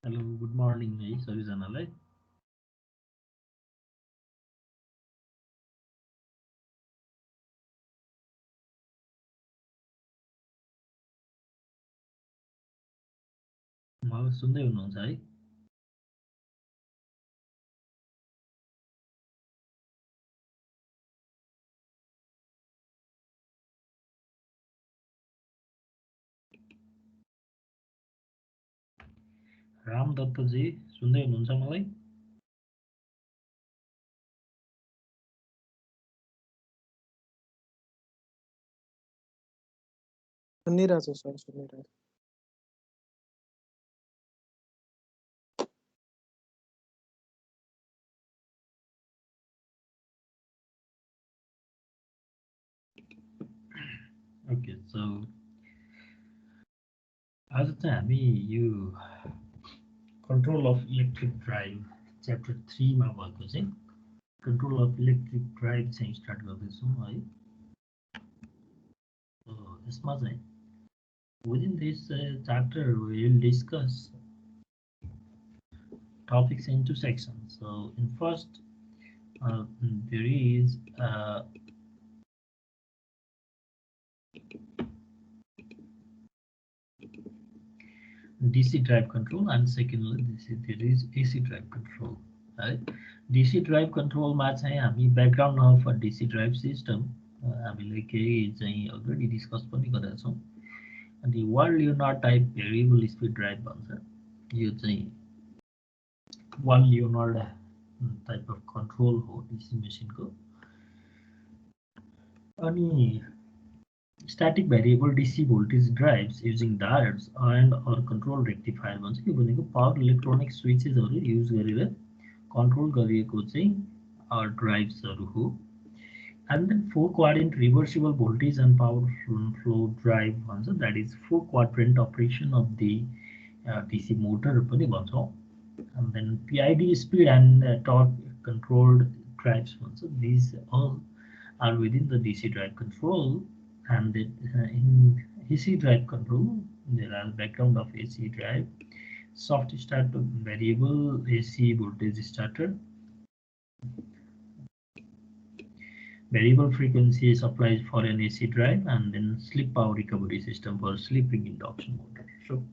Hello good morning है सबैजनालाई। म सुन्दै हुनुहुन्छ है? राम दत्तजी सुन्दै हुनुहुन्छ मलाई? सुनिरहेको छु सर, सुनिरहेको छु। ओके, सो आज चाहिँ हामी यो control of electric drive chapter 3 मा भएको चाहिँ कन्ट्रोल अफ इलेक्ट्रिक ड्राइभ चाहिँ स्टार्ट गर्दैछौँ है। यसमा चाहिँ within this chapter we will discuss topics into sections. So in first there is DC drive control and secondly there is AC drive control. Right? DC drive control मा चाहिँ हामी background of a DC drive system हामीले केही चाहिँ already discuss पनि गरेका छौँ। अनि वान Leonard type variable speed drive भन्छ। यो चाहिँ वान लियोनार्ड टाइप अफ कन्ट्रोल हो डिसी मेसिनको। अनि static variable DC voltage drives using diodes and or control rectifier भन्छ। यो भनेको पावर इलेक्ट्रोनिक स्विचेसहरू युज गरेर कन्ट्रोल गरिएको चाहिँ ड्राइभ्सहरू हो। And then four quadrant reversible voltage and power flow drive भन्छ, that is four quadrant operation of the DC motor पनि भन्छौँ। And then PID speed and torque controlled drives भन्छ, these all are within the DC drive control. And then, in AC drive control there are background of AC drive, soft start variable AC voltage starter, variable frequency supplies for an AC drive, and then slip power recovery system for slipping induction motor. So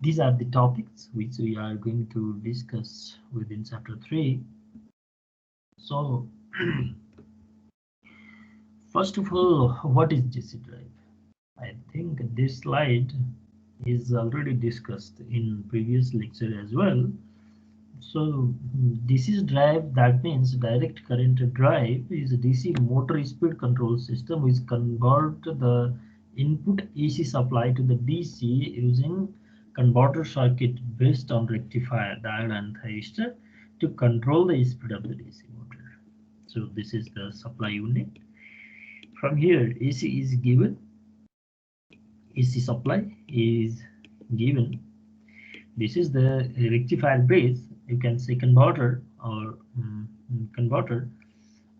these are the topics which we are going to discuss within chapter 3. So first of all, what is DC drive? I think this slide is already discussed in previous lecture as well. So DC drive, that means direct current drive, is a DC motor speed control system which convert the input AC supply to the DC using converter circuit based on rectifier, diode and thyristor to control the speed of the DC motor. So this is the supply unit. From here AC is given, AC supply is given. This is the rectifier base, you can say converter or converter.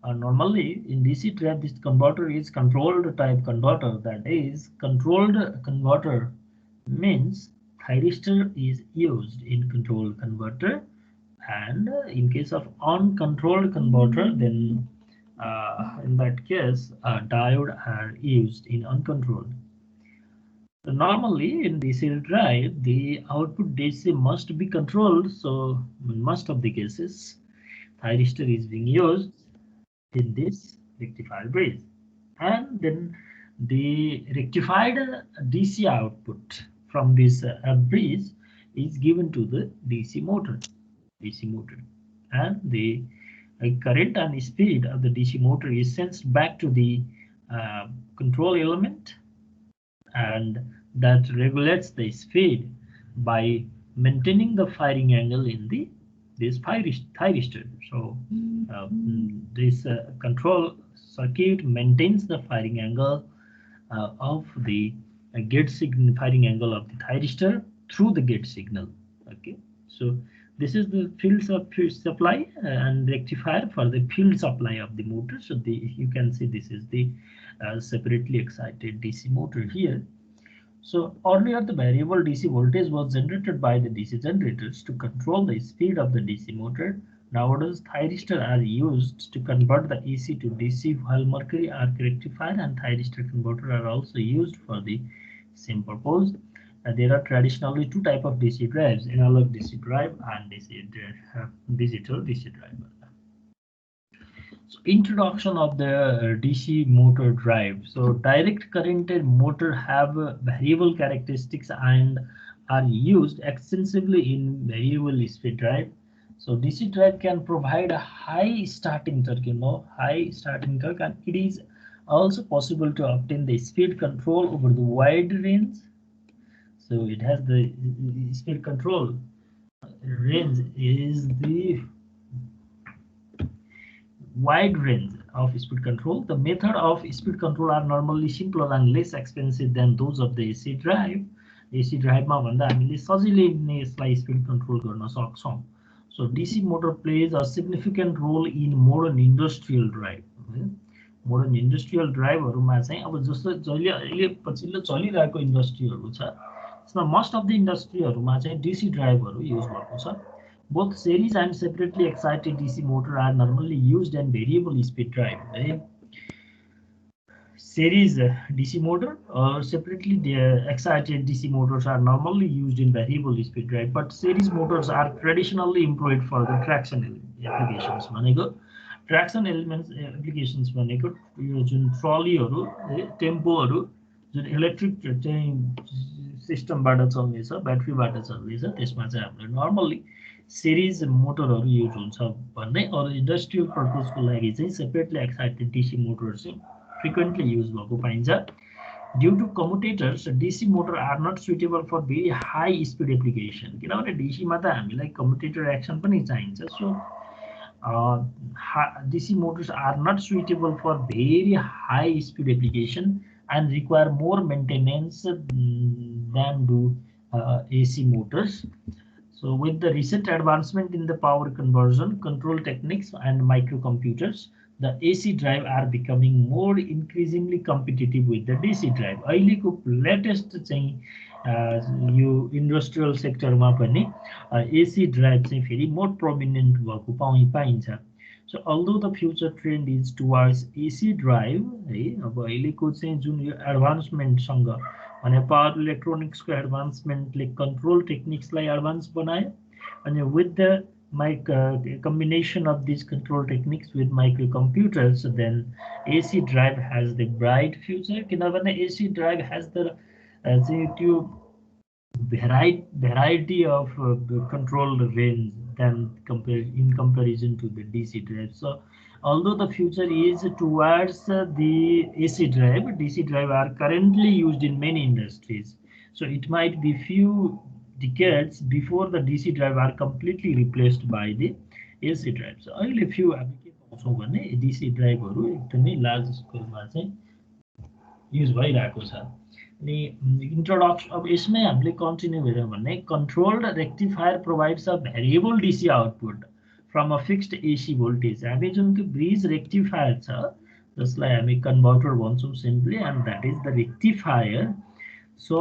Normally in DC drive this converter is controlled type converter, that is controlled converter means thyristor is used in controlled converter, and in case of uncontrolled converter then in that case diode are used in uncontrolled. So normally in DC drive, the output DC must be controlled. So in most of the cases, thyristor is being used in this rectifier bridge, and then the rectified DC output from this bridge is given to the DC motor, and the current and speed of the DC motor is sensed back to the control element, and that regulates the speed by maintaining the firing angle in this thyristor. So this control circuit maintains the firing angle of the gate signal, firing angle of the thyristor through the gate signal. Okay, so this is the field supply and rectifier for the field supply of the motor. So you can see this is the separately excited DC motor here. So earlier the variable DC voltage was generated by the DC generators to control the speed of the DC motor. Nowadays thyristors are used to convert the AC to DC, while mercury arc rectifier and thyristor converter are also used for the same purpose. There are traditionally two types of DC drives: analog DC drive and digital DC drive. So introduction of the DC motor drive. So direct current motor have variable characteristics and are used extensively in variable speed drive. So DC drive can provide a high starting torque, high starting torque, and it is also possible to obtain the speed control over the wide range. So it has the speed control range is the wide range of speed control. The method of speed control are normally simpler and less expensive than those of the AC drive. AC drive मा भन्दा हामीले सजिलै नै यसलाई speed control गर्न सक्छौं. So DC motor plays a significant role in modern industrial drive. Modern industrial driveहरुमा चाहिँ अब जस्तो जहिले अहिले पछिल्लो चलिरहेको इन्डस्ट्रीहरु छ त्यसमा most of the इन्डस्ट्रीहरुमा चाहिँ DC driveहरु युज भएको छ. Both series and separately excited DC motor are normally used in variable speed drive. Series DC motor or separately excited DC motors are normally used in variable speed drive, but series motors are traditionally employed for the traction applications. Traction elements applications भनेको यो जुन ट्रलीहरु टेम्पोहरु जुन electric सिस्टमबाट चल्नेछ ब्याट्रीबाट चल्नेछ त्यसमा चाहिँ हामीले normally series मोटरहरु use हुन्छ भन्ने अरु इन्डस्ट्रियल पर्पजको लागि चाहिँ separately excited DC Motors frequently used भएको पाइन्छ. Due to commutators, DC motor are not suitable for very high speed application. किनभने DC मा त हामीलाई commutator action पनि चाहिन्छ. So DC motors are not suitable for very high speed application and require more maintenance than do AC motors. So with the recent advancement in the power conversion, control techniques and microcomputers, the AC drive are becoming more increasingly competitive with the DC drive. अहिलेको latest चाहिँ यो industrial sector मा पनि AC drive चाहिँ फेरि more prominent भएको पाइन्छ. So although the future trend is towards AC drive, है अब अहिलेको चाहिँ जुन यो advancement सँग भने power electronics को advancement ले control techniques लाई advance बनायो अनि with the combination of these control techniques with microcomputers, then AC drive has the bright future. किनभने AC drive has the variety of control range than in comparison to the DC drive. So although the future is towards the AC drive, DC drive are currently used in many industries. So it might be few decades before the DC drive are completely replaced by the AC drive. So अहिले few हामी के पाउँछौं भने DC ड्राइभहरु एकदमै large स्केलमा चाहिँ use भइरहेको छ. अनि introduction अब यसमै हामीले कन्टिन्यु गरेर भने controlled rectifier provides a variable DC output from a fixed AC voltage. हामी जुन त्यो ब्रिज रेक्टिफायर छ जसलाई हामी कन्भर्टर भन्छौं simply, and that is the rectifier. So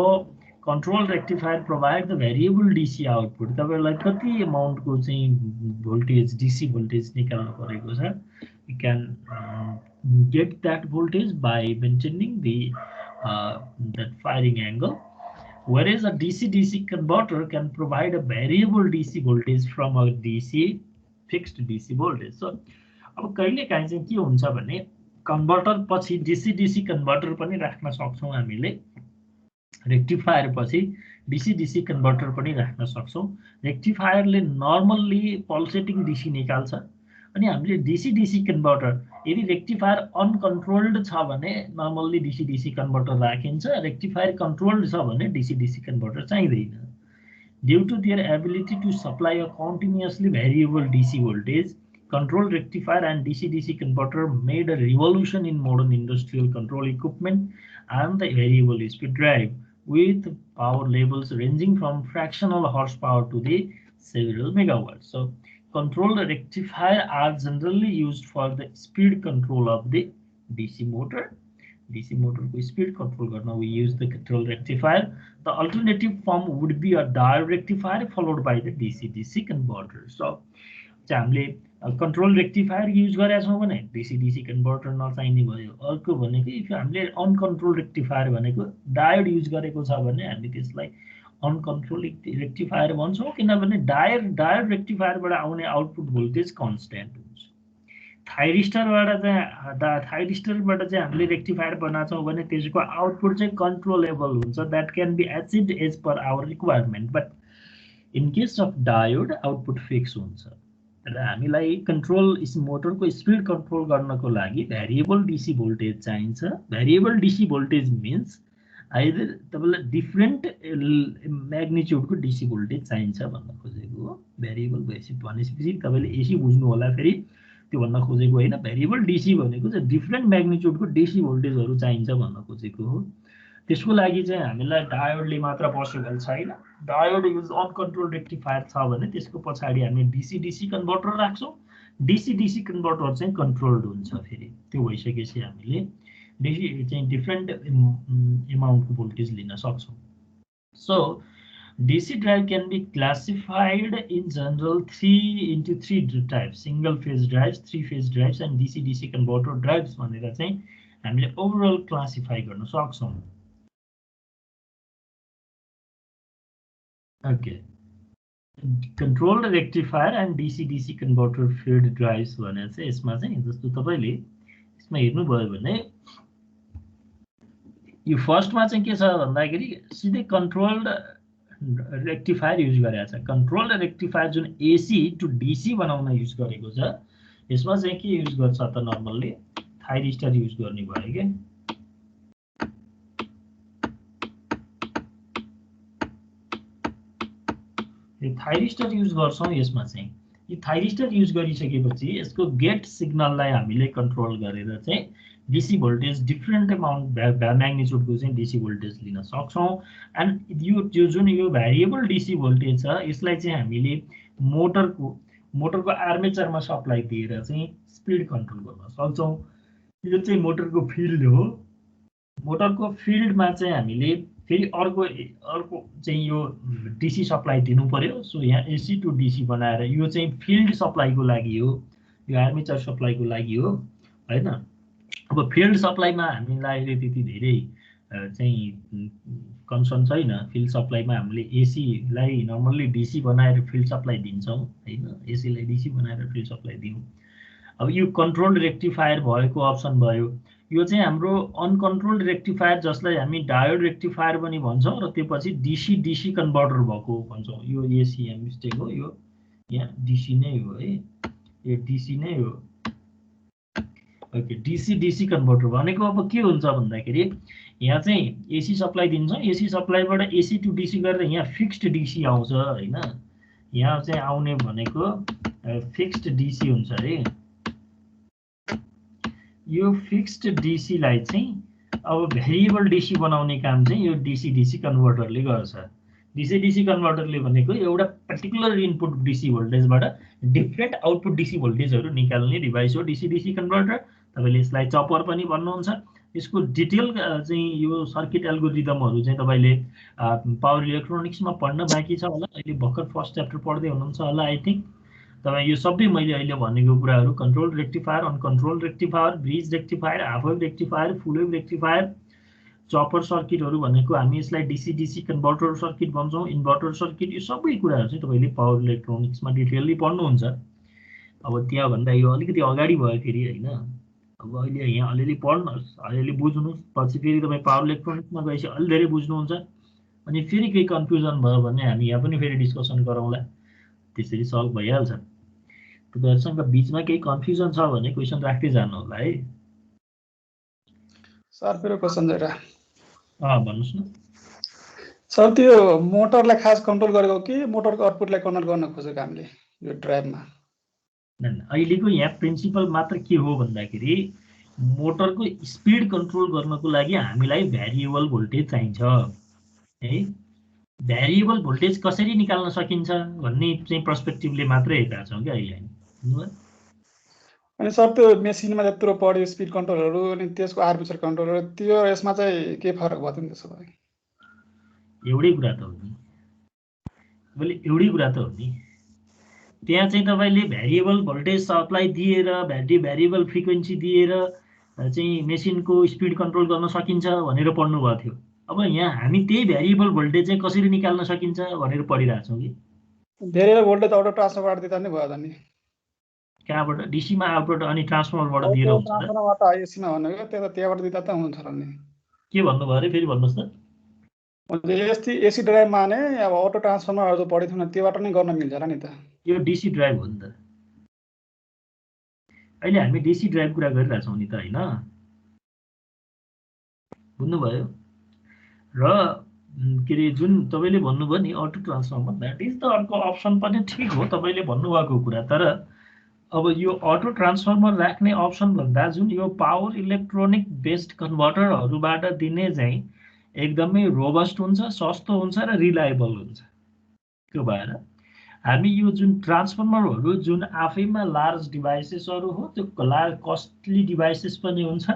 control rectifier provide the variable DC output. तपाईलाई कति अमाउन्ट को चाहिँ voltage DC voltage निकाल्नु परेको छ. We can get that voltage by maintaining the that firing angle, whereas a DC-DC converter can provide a variable DC voltage from a fixed DC voltage. So अब कहिलेकाहीँ चाहिँ के हुन्छ भने कन्भर्टर पछि DC-DC कन्भर्टर पनि राख्न सक्छौं हामीले, रेक्टिफायर पछि DC-DC कन्भर्टर पनि राख्न सक्छौं. रेक्टिफायरले नर्मल्ली पल्सेटिङ DC निकाल्छ अनि हामीले DC-DC कन्भर्टर यदि रेक्टिफायर अनकन्ट्रोल्ड छ भने नर्मल्ली DC-DC कन्भर्टर राखिन्छ, रेक्टिफायर कन्ट्रोल्ड छ भने DC-DC कन्भर्टर चाहिँदैन. Due to their ability to supply a continuously variable DC voltage, control rectifier and DC-DC converter made a revolution in modern industrial control equipment and the variable speed drive, with power levels ranging from fractional horsepower to the several megawatts. So control rectifier are generally used for the speed control of the DC motor. DC motor को speed control गर्न we use the control rectifier. The alternative form would be a diode rectifier followed by the DC-DC converter. So हामीले control rectifier use गरेका छौँ भने DC-DC converter नचाहिने भयो. अर्को भनेको if हामीले अनकन्ट्रोल रेक्टिफायर भनेको डायोड युज गरेको छ भने हामी त्यसलाई अनकन्ट्रोल रेक्टिफायर भन्छौँ, किनभने डायोड रेक्टिफायरबाट आउने आउटपुट भोल्टेज कन्स्ट्यान्ट हुन्छ. थाइरिस्टरबाट चाहिँ हामीले रेक्टिफायर बनाएको छौँ भने त्यसको आउटपुट चाहिँ कन्ट्रोलेबल हुन्छ. That can be achieved as per our requirement. But in case of diode output fix हुन्छ. र हामीलाई कन्ट्रोल मोटरको स्पिड कन्ट्रोल गर्नको लागि भेरिएबल डिसी भोल्टेज चाहिन्छ. Variable DC voltage means either तपाईँलाई डिफ्रेन्ट म्याग्निट्युडको डिसी भोल्टेज चाहिन्छ भन्न खोजेको हो. भेरिएबल भनेपछि तपाईँले एसी बुझ्नु होला, फेरि त्यो भन्न खोजेको होइन. भेरिएबल डिसी भनेको चाहिँ डिफ्रेन्ट म्याग्निट्युडको डिसी भोल्टेजहरू चाहिन्छ भन्न खोजेको हो. त्यसको लागि चाहिँ हामीलाई डायोडले मात्र पोसिबल छैन. डायोड युज अनकन्ट्रोल रेक्टिफायर छ भने त्यसको पछाडि हामी DC-DC कन्भर्टर राख्छौँ. DC-DC कन्भर्टर चाहिँ कन्ट्रोल्ड हुन्छ. फेरि त्यो भइसकेपछि हामीले DC चाहिँ डिफ्रेन्ट एमाउन्टको भोल्टेज लिन सक्छौँ. So DC drive can be classified in general 3 into 3 types: single phase drives, 3-phase drives and DC-DC converter drives भनेर चाहिँ हामीले ओभरअल क्लासिफाई गर्न सक्छौँ. Okay. Controlled rectifier and DC-DC converter field drives भनेर चाहिँ यसमा चाहिँ जस्तो तपाईले यसमा हेर्नुभयो भने यो फर्स्टमा चाहिँ के छ भन्दाखेरि सिधै कन्ट्रोल्ड रेक्टिफायर युज गरेको छ. कन्ट्रोल्ड रेक्टिफायर जुन AC टु DC बनाउन युज गरेको छ, यसमा चाहिँ के युज गर्छ त नर्मल्ली थाइरिस्टर युज गर्ने भयो के. थाइरिस्टर युज गर्छौँ. यसमा चाहिँ यो थाइरिस्टर युज गरिसकेपछि यसको गेट सिग्नललाई हामीले कन्ट्रोल गरेर चाहिँ DC भोल्टेज डिफ्रेन्ट एमाउन्ट म्याग्निट्युडको चाहिँ DC भोल्टेज लिन सक्छौँ. एन्ड यो जुन यो भेरिएबल DC भोल्टेज छ यसलाई चाहिँ हामीले मोटरको आर्मेचरमा सप्लाई दिएर चाहिँ स्पिड कन्ट्रोल गर्न सक्छौँ. यो चाहिँ मोटरको फिल्ड हो. मोटरको फिल्डमा चाहिँ हामीले फेरि अर्को चाहिँ यो DC सप्लाई दिनु पर्यो. सो यहाँ AC टु DC बनाएर यो चाहिँ फिल्ड सप्लाईको लागि हो, यो आर्मेचर सप्लाईको लागि हो हैन. अब फिल्ड सप्लाईमा हामीलाई अहिले त्यति धेरै चाहिँ कन्सर्न छैन. फिल्ड सप्लाईमा हामीले एसीलाई नर्मल्ली DC बनाएर फिल्ड सप्लाई दिन्छौँ हैन. एसीलाई DC बनाएर फिल्ड सप्लाई दिउँ. अब यो कन्ट्रोल्ड रेक्टिफायर भएको अप्सन भयो. यो चाहिँ हाम्रो अनकन्ट्रोल्ड रेक्टिफायर जसलाई हामी डायोड रेक्टिफायर पनि भन्छौँ र त्यो पछि DC-DC कन्भर्टर भएको भन्छौँ. यो AC मिस्टेक हो. यो यहाँ DC नै हो है. यो DC नै हो. ओके. DC-DC कन्भर्टर भनेको अब के हुन्छ भन्दाखेरि यहाँ चाहिँ AC सप्लाई दिन्छौँ. AC सप्लाईबाट AC टु DC गरेर यहाँ फिक्स्ड DC आउँछ हैन. यहाँ चाहिँ आउने भनेको फिक्स्ड DC हुन्छ अरे. यो फिक्स्ड DC लाई चाहिँ अब भेरिएबल DC बनाउने काम चाहिँ यो DC-DC कन्भर्टरले गर्छ. DC-DC कन्भर्टरले भनेको एउटा पर्टिकुलर इनपुट DC भोल्टेजबाट डिफ्रेन्ट आउटपुट DC भोल्टेजहरू निकाल्ने डिभाइस हो DC-DC कन्भर्टर. तपाईले यसलाई चपर पनि भन्नुहुन्छ. यसको डिटेल चाहिँ यो सर्किट एल्गोरिदमहरू चाहिँ तपाईले पावर इलेक्ट्रोनिक्समा पढ्न बाँकी छ होला. अहिले भर्खर फर्स्ट च्याप्टर पढ्दै हुनुहुन्छ होला आई थिंक. तपाईँ यो सबै मैले अहिले भनेको कुराहरू control rectifier, uncontrol rectifier, bridge rectifier, half wave rectifier, full wave rectifier, chopper सर्किटहरू भनेको हामी यसलाई DC-DC कन्भर्टर सर्किट भन्छौँ, इन्भर्टर सर्किट, यो सबै कुराहरू चाहिँ तपाईँले पावर इलेक्ट्रोनिक्समा डिटेलली पढ्नुहुन्छ. अब त्यहाँभन्दा यो अलिकति अगाडि भयो फेरि होइन. अब अहिले यहाँ अलिअलि पढ्नुहोस्, अलिअलि बुझ्नुहोस्, पछि फेरि तपाईँ पावर इलेक्ट्रोनिक्समा गएपछि अलि धेरै बुझ्नुहुन्छ. अनि फेरि केही कन्फ्युजन भयो भने हामी यहाँ पनि फेरि डिस्कसन गरौँला. त्यसरी सल्भ भइहाल्छ. तपाईँहरूसँग बिचमा केही कन्फ्युजन छ भने क्वेसन राख्दै जानु होला है. सर मेरो क्वेसन जरा भन्नुहोस् न सर. त्यो मोटरलाई खास कन्ट्रोल गरेको कि मोटरको आउटपुटलाई कन्ट्रोल गर्न खोजेको हामीले यो ड्राइभमा? अहिलेको यहाँ प्रिन्सिपल मात्र के हो भन्दाखेरि मोटरको स्पिड कन्ट्रोल गर्नको लागि हामीलाई भेरिएबल भोल्टेज चाहिन्छ है. भेरिएबल भोल्टेज कसरी निकाल्न सकिन्छ भन्ने चाहिँ पर्सपेक्टिभले मात्रै हेरेका छौँ क्या अहिले. अनि सर त्यो मेसिनमा जत्रो पढ्यो स्पिड कन्ट्रोलहरू अनि त्यसको आर्मेचर कन्ट्रोलर त्यो यसमा चाहिँ के फरक भयो त त्यसो भए? एउटै कुरा त हो नि, तपाईँले एउटै कुरा त हो नि। त्यहाँ चाहिँ तपाईँले भ्यारिएबल भोल्टेज सप्लाई दिएर भ्यारिएबल फ्रिक्वेन्सी दिएर चाहिँ मेसिनको स्पिड कन्ट्रोल गर्न सकिन्छ भनेर पढ्नु भएको थियो। अब यहाँ हामी त्यही भ्यारिएबल भोल्टेज चाहिँ कसरी निकाल्न सकिन्छ भनेर पढिरहेछौँ कि। भेरिएबल भोल्टेज अटो ट्रान्सफरबाट दिँदा नै भयो त नि। कहाँबाट? डिसीमा आउटपुट अनि ट्रान्सफर्मरबाट दिएर हुन्छ त। ट्रान्सफरबाट आइएसीमा भनेको त्यो त त्यहाँबाट दिँदा त हुन्छ र नि। के भन्नुभयो अरे फेरि भन्नुहोस् त। एसी ड्राइभमा नै अब अटो ट्रान्सफर्मरहरू जो पढेको थियौँ त्योबाट नै गर्न मिल्छ र नि त। यो डिसी ड्राइभ हो नि त। अहिले हामी डिसी ड्राइभ कुरा गरिरहेछौँ नि त, होइन? बुझ्नुभयो? र के अरे जुन तपाईँले भन्नुभयो नि auto transformer, that is the अर्को अप्सन पनि ठिक हो तपाईँले भन्नुभएको कुरा। तर अब यो अटो ट्रान्सफर्मर राख्ने अप्सन भन्दा जुन यो पावर इलेक्ट्रोनिक बेस्ड कन्भर्टरहरूबाट दिने चाहिँ एकदमै रोबस्ट हुन्छ, सस्तो हुन्छ र रिलायबल हुन्छ। त्यो भएर हामी यो जुन ट्रान्सफर्मरहरू जुन आफैमा लार्ज डिभाइसेसहरू हो, त्यो लार्ज कस्टली डिभाइसेस पनि हुन्छ,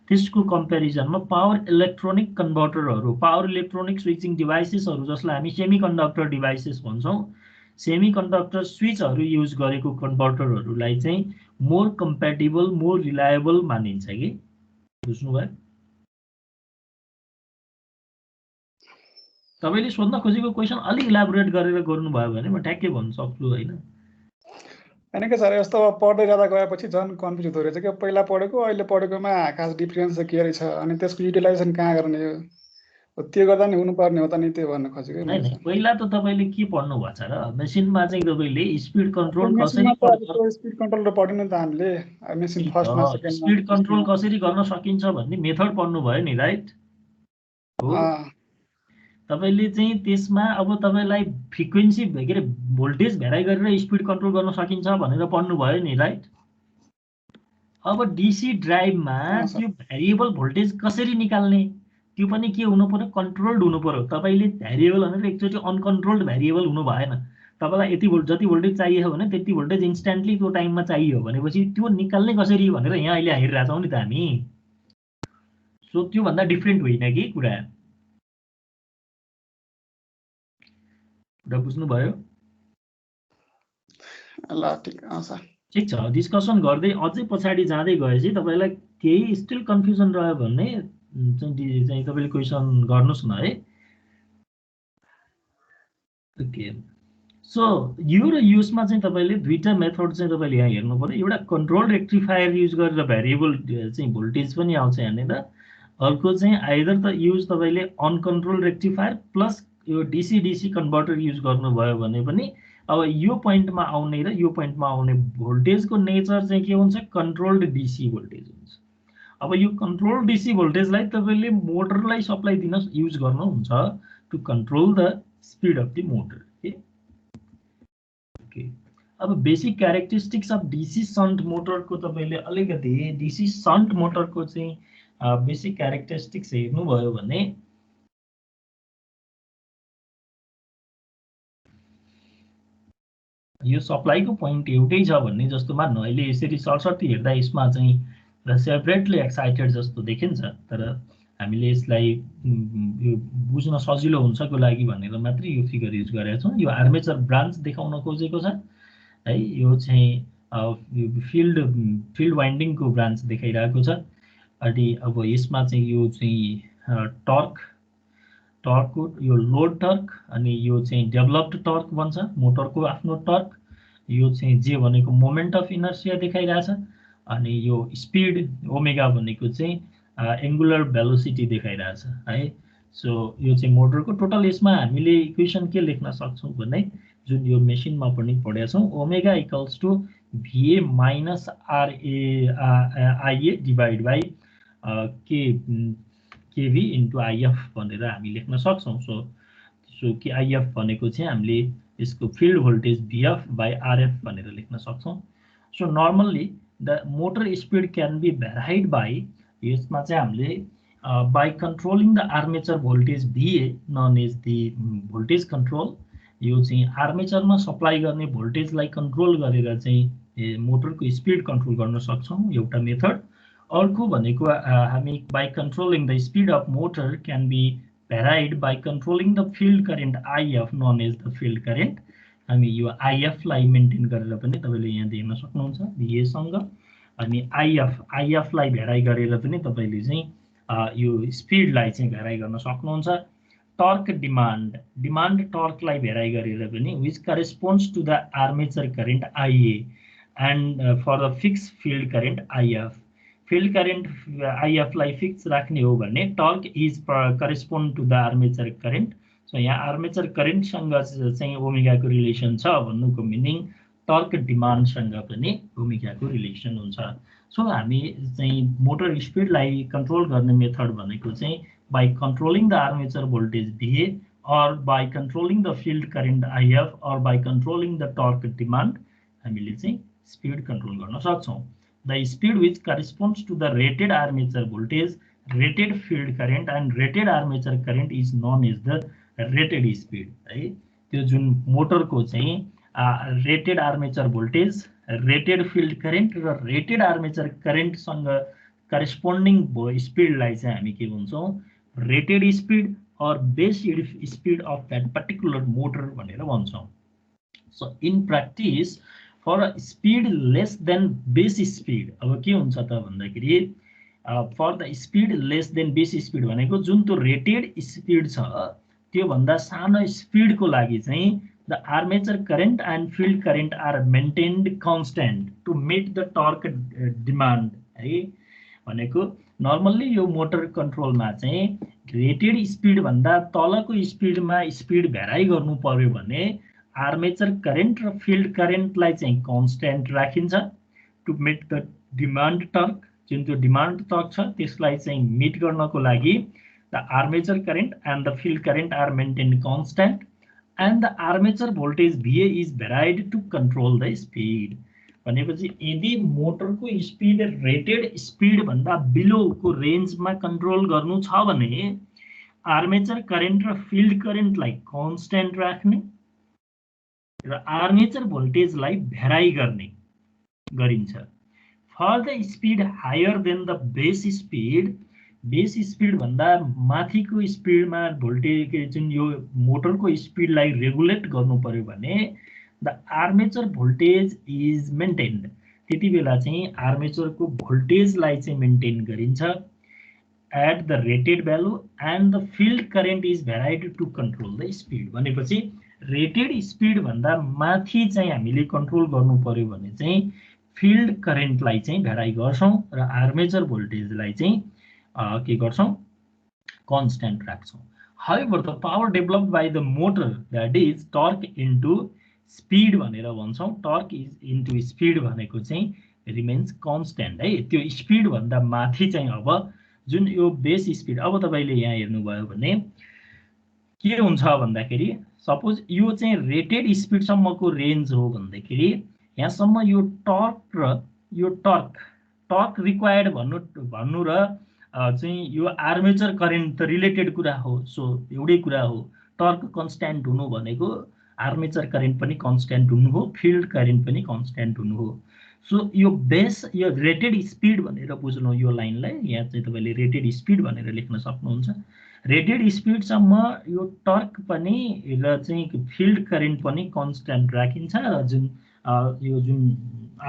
त्यसको कम्पेरिजनमा पावर इलेक्ट्रोनिक कन्भर्टरहरू, पावर इलेक्ट्रोनिक स्विचिङ डिभाइसेसहरू जसलाई हामी सेमी कन्डक्टर डिभाइसेस भन्छौँ, सेमी कन्डक्टर स्विचहरू युज गरेको कन्भर्टरहरूलाई चाहिँ मोर कम्प्याटेबल, मोर रिलायबल मानिन्छ कि। बुझ्नुभयो? तपाईँले सोध्न खोजेको क्वेसन अलिक इलाबोरेट गरेर गर्नुभयो भने म ठ्याक्कै भन्न सक्छु, होइन? होइन कि सर, यस्तो पढ्दै जाँदा गएपछि झन् कन्फ्युज हुँदो रहेछ कि पहिला पढेको अहिले पढेकोमा खास डिफ्रेन्स चाहिँ के रहेछ अनि त्यसको युटिलाइजेसन कहाँ गर्ने हो, त्यो गर्दा नि हुनुपर्ने हो त नि, त्यो भन्न खोजेको। होइन, पहिला त तपाईँले के पढ्नु भएको छ र? मेसिनमा चाहिँ तपाईँले स्पिड कन्ट्रोल कसरी स्पिड कन्ट्रोल पढ्यौँ नि त हामीले, मेसिन फर्स्टमा सेकेन्डमा। स्पिड कन्ट्रोल कसरी गर्न सकिन्छ भन्ने मेथड पढ्नु भयो नि, राइट? हो। तपाईँले चाहिँ त्यसमा अब तपाईँलाई फ्रिक्वेन्सी के अरे भोल्टेज भेराइ गरेर स्पिड कन्ट्रोल गर्न सकिन्छ भनेर पढ्नु भयो नि, राइट? अब डिसी ड्राइभमा त्यो भ्यारिएबल भोल्टेज कसरी निकाल्ने, त्यो पनि के हुनु पर्यो? कन्ट्रोल्ड हुनु पर्यो। तपाईँले भ्यारिएबल भनेर एकचोटि अनकन्ट्रोल्ड भ्यारिएबल हुनु भएन। तपाईँलाई जति भोल्टेज चाहियो भने त्यति भोल्टेज इन्स्ट्यान्टली त्यो टाइममा चाहियो भनेपछि त्यो निकाल्ने कसरी भनेर यहाँ अहिले हेरिरहेछौँ नि त हामी। सो त्योभन्दा डिफ्रेन्ट होइन कि कुरा। बुझ्नुभयो? ल ठिक छ। डिस्कसन गर्दै अझै पछाडि जाँदै गएपछि तपाईँलाई केही स्टिल कन्फ्युजन रह्यो भने चाहिँ तपाईँले क्वेसन गर्नुहोस् न है। ओके, सो यो र युजमा चाहिँ तपाईँले दुईवटा मेथड चाहिँ तपाईँले यहाँ हेर्नु पर्यो। एउटा कन्ट्रोल रेक्टिफायर युज गरेर भ्यारिएबल चाहिँ भोल्टेज पनि आउँछ यहाँनिर। अर्को चाहिँ आइदर त युज तपाईँले अनकन्ट्रोल रेक्टिफायर प्लस यो डिसी कन्भर्टर युज गर्नुभयो भने पनि अब यो पोइन्टमा आउने र यो पोइन्टमा आउने भोल्टेजको नेचर चाहिँ के हुन्छ? कन्ट्रोल्ड डिसी भोल्टेज हुन्छ। अब यो कन्ट्रोल डिसी भोल्टेजलाई तपाईँले मोटरलाई सप्लाई दिन युज गर्नुहुन्छ to control the speed of the motor. अब basic characteristics of DC shunt मोटरको तपाईँले अलिकति डिसी सन्ट मोटरको चाहिँ बेसिक क्यारेक्टरिस्टिक्स हेर्नुभयो भने यो सप्लाईको पोइन्ट एउटै छ भन्ने जस्तो मान्नु। अहिले यसरी सरसर्ती हेर्दा यसमा चाहिँ सेपरेटली एक्साइटेड जस्तो देखिन्छ, तर हामीले यसलाई यो बुझ्न सजिलो हुन्छको लागि भनेर मात्रै यो फिगर युज गरेका छौँ। यो आर्मेचर ब्रान्च देखाउन खोजेको छ है। यो चाहिँ फिल्ड वाइन्डिङको ब्रान्च देखाइरहेको छ। अनि अब यसमा चाहिँ यो चाहिँ टर्कको यो लोड टर्क अनि यो चाहिँ डेभलप्ड टर्क भन्छ मोटरको आफ्नो टर्क। यो चाहिँ जे भनेको मोमेन्ट अफ इनर्सिया देखाइरहेछ अनि यो स्पिड ओमेगा भनेको चाहिँ एङ्गुलर भेलोसिटी देखाइरहेछ है। सो यो चाहिँ मोटरको टोटल। यसमा हामीले इक्वेसन के लेख्न सक्छौँ भने जुन यो मेसिनमा पनि पढेका छौँ, omega equals to V minus I A divide by K V into I F भनेर हामी लेख्न सक्छौँ। सो कि आइएफ भनेको चाहिँ हामीले यसको field voltage VF by RF भनेर लेख्न सक्छौँ। So normally the motor speed can be varied by, यसमा चाहिँ हामीले by controlling the armature voltage VA known as the voltage control. यो चाहिँ आर्मेचरमा सप्लाई गर्ने भोल्टेजलाई कन्ट्रोल गरेर चाहिँ मोटरको स्पिड कन्ट्रोल गर्न सक्छौँ एउटा मेथड। अर्को भनेको हामी by controlling the speed of motor can be varied by controlling the field current IF known as the field current. हामी यो आइएफलाई मेन्टेन गरेर पनि तपाईँले यहाँ देख्न सक्नुहुन्छ भिएसँग। अनि आइएफलाई भेराइ गरेर पनि तपाईँले चाहिँ यो स्पिडलाई चाहिँ भेराइ गर्न सक्नुहुन्छ। टर्क डिमान्ड टर्कलाई भेराइ गरेर पनि which corresponds to the armature current IA and for the fix field current IF. Field current आइएफलाई फिक्स राख्ने हो भने torque is correspond to the armature current. So यहाँ आर्मेचर करेन्टसँग चाहिँ ओमेगाको रिलेसन छ भन्नुको मिनिङ टर्क डिमान्डसँग पनि ओमेगाको रिलेसन हुन्छ। सो हामी चाहिँ मोटर स्पिडलाई कन्ट्रोल गर्ने मेथड भनेको चाहिँ by controlling the armature voltage VA or by controlling the field current IF or by controlling the torque demand हामीले चाहिँ स्पिड कन्ट्रोल गर्न सक्छौँ। The speed which corresponds to the rated armature voltage, rated field current and rated armature current is known as the rated speed। है त्यो जुन मोटरको चाहिँ rated armature voltage, rated field current र रेटेड आर्मेचर करेन्टसँग करेस्पोन्डिङ स्पिडलाई चाहिँ हामी के भन्छौँ rated speed or base speed of that particular motor भनेर भन्छौँ। So in practice for a speed less than base speed अब के हुन्छ त भन्दाखेरि for the speed less than base speed भनेको जुन त्यो रेटेड स्पिड छ त्यो भन्दा सानो स्पिडको लागि चाहिँ the armature current and field current are maintained constant to meet the torque demand है भनेको नर्मल्ली यो मोटर कन्ट्रोलमा चाहिँ रेटेड स्पिड भन्दा तलको स्पिडमा स्पिड भेराइ गर्नु पर्यो भने आर्मेचर करेन्ट र फिल्ड करेन्टलाई चाहिँ कन्स्ट्यान्ट राखिन्छ to meet the demand torque. जुन त्यो डिमान्ड टर्क छ त्यसलाई चाहिँ मिट गर्नको लागि the armature current and the field current are maintain constant and the armature voltage VA is varied to control the speed. भनेपछि यदि मोटरको स्पिड रेटेड स्पिड भन्दा बिलोको रेन्जमा कन्ट्रोल गर्नु छ भने आर्मेचर करेन्ट र फिल्ड करेन्टलाई कन्स्ट्यान्ट राख्ने र आर्मेचर भोल्टेजलाई भेराइ गर्ने गरिन्छ। For the speed higher than the base speed भन्दा माथिको स्पिडमा भोल्टेज जुन यो मोटरको स्पिडलाई रेगुलेट गर्नु पर्यो भने the armature voltage is maintained. त्यति बेला चाहिँ आर्मेचरको भोल्टेजलाई चाहिँ मेन्टेन गरिन्छ at the rated value and the field current is varied to control the speed. भनेपछि रेटेड स्पिड भन्दा माथि चाहिँ हामीले कन्ट्रोल गर्नु पर्यो भने चाहिँ फिल्ड करेन्टलाई चाहिँ भेराइ गर्छौँ र आर्मेचर भोल्टेजलाई चाहिँ के गर्छौँ कन्स्ट्यान्ट राख्छौँ। However the power developed by the motor that is torque into speed भनेर भन्छौँ। टर्क इज इन्टु स्पिड भनेको चाहिँ रिमेन्स कन्स्ट्यान्ट है। त्यो स्पिड भन्दा माथि चाहिँ अब जुन यो बेस स्पिड अब तपाईँले यहाँ हेर्नुभयो भने के हुन्छ भन्दाखेरि सपोज यो चाहिँ रेटेड स्पिडसम्मको रेन्ज हो भन्दाखेरि यहाँसम्म यो टर्क र यो टर्क रिक्वायर्ड भन्नु र चाहिँ यो आर्मेचर करेन्ट त रिलेटेड कुरा हो। सो एउटै कुरा हो टर्क कन्स्ट्यान्ट हुनु भनेको आर्मेचर करेन्ट पनि कन्स्ट्यान्ट हुनु हो, फिल्ड करेन्ट पनि कन्स्ट्यान्ट हुनु हो। सो यो बेस यो रेटेड स्पिड भनेर बुझ्नु यो लाइनलाई यहाँ चाहिँ तपाईँले रेटेड स्पिड भनेर लेख्न सक्नुहुन्छ। रेटेड स्पिडसम्म यो टर्क पनि र चाहिँ फिल्ड करेन्ट पनि कन्स्ट्यान्ट राखिन्छ र जुन यो जुन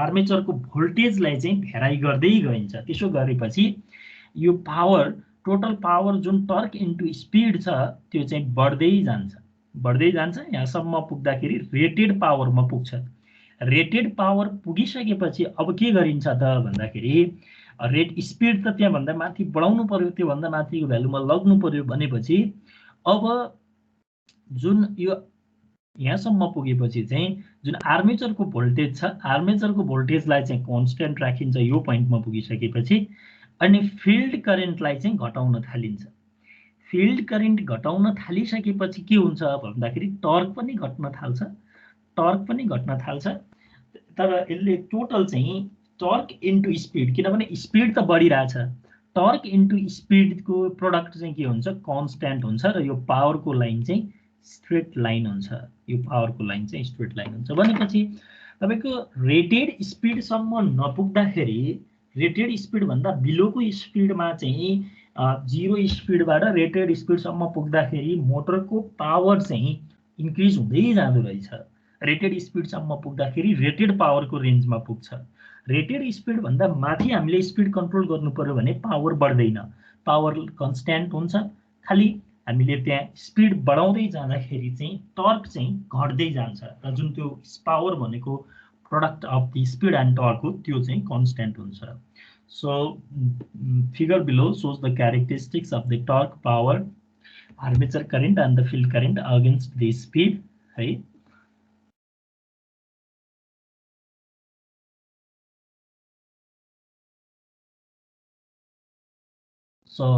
आर्मेचरको भोल्टेजलाई चाहिँ भेराइ गर्दै गइन्छ। त्यसो गरेपछि यो पावर टोटल पावर जुन टर्क इन्टु स्पिड छ त्यो चाहिँ बढ्दै जान्छ यहाँसम्म पुग्दाखेरि रेटेड पावरमा पुग्छ। रेटेड पावर पुगिसकेपछि अब के गरिन्छ त भन्दाखेरि रेट स्पिड त त्यहाँभन्दा माथि बढाउनु पर्यो, त्योभन्दा माथिको भ्यालुमा लग्नु पर्यो भनेपछि अब जुन यो यहाँसम्म पुगेपछि चाहिँ जुन आर्मेचरको भोल्टेज छ आर्मेचरको भोल्टेजलाई चाहिँ कन्स्ट्यान्ट राखिन्छ यो पोइन्टमा पुगिसकेपछि अनि फिल्ड करेन्टलाई चाहिँ घटाउन थालिन्छ। फिल्ड करेन्ट घटाउन थालिसकेपछि के हुन्छ भन्दाखेरि टर्क पनि घट्न थाल्छ तर यसले टोटल चाहिँ टर्क इन्टु स्पिड किनभने स्पिड त बढिरहेछ टर्क इन्टु स्पिडको प्रोडक्ट चाहिँ के हुन्छ कन्स्ट्यान्ट हुन्छ र यो पावरको लाइन चाहिँ स्ट्रेट लाइन हुन्छ। यो पावरको लाइन चाहिँ स्ट्रेट लाइन हुन्छ भनेपछि तपाईको रेटेड स्पिडसम्म नपुग्दाखेरि रेटेड स्पिड भन्दा बिलोको स्पिडमा चाहिँ 0 स्पिडबाट रेटेड स्पिडसम्म पुग्दाखेरि मोटरको पावर चाहिँ इन्क्रिज हुँदै जाँदो रहेछ। रेटेड स्पिडसम्म पुग्दाखेरि रेटेड पावरको रेन्जमा पुग्छ। रेटेड स्पिड भन्दा माथि हामीले स्पिड कन्ट्रोल गर्नु पर्यो भने पावर बढ्दैन, पावर कन्स्ट्यान्ट हुन्छ। खाली हामीले त्यहाँ स्पिड बढाउँदै जाँदाखेरि चाहिँ टर्क चाहिँ घट्दै जान्छ र जुन त्यो पावर भनेको product of the speed and torque हो त्यो चाहिँ कन्स्ट्यान्ट हुन्छ। So figure below shows the characteristics of the torque, power, armature current and the field current against the speed, है। So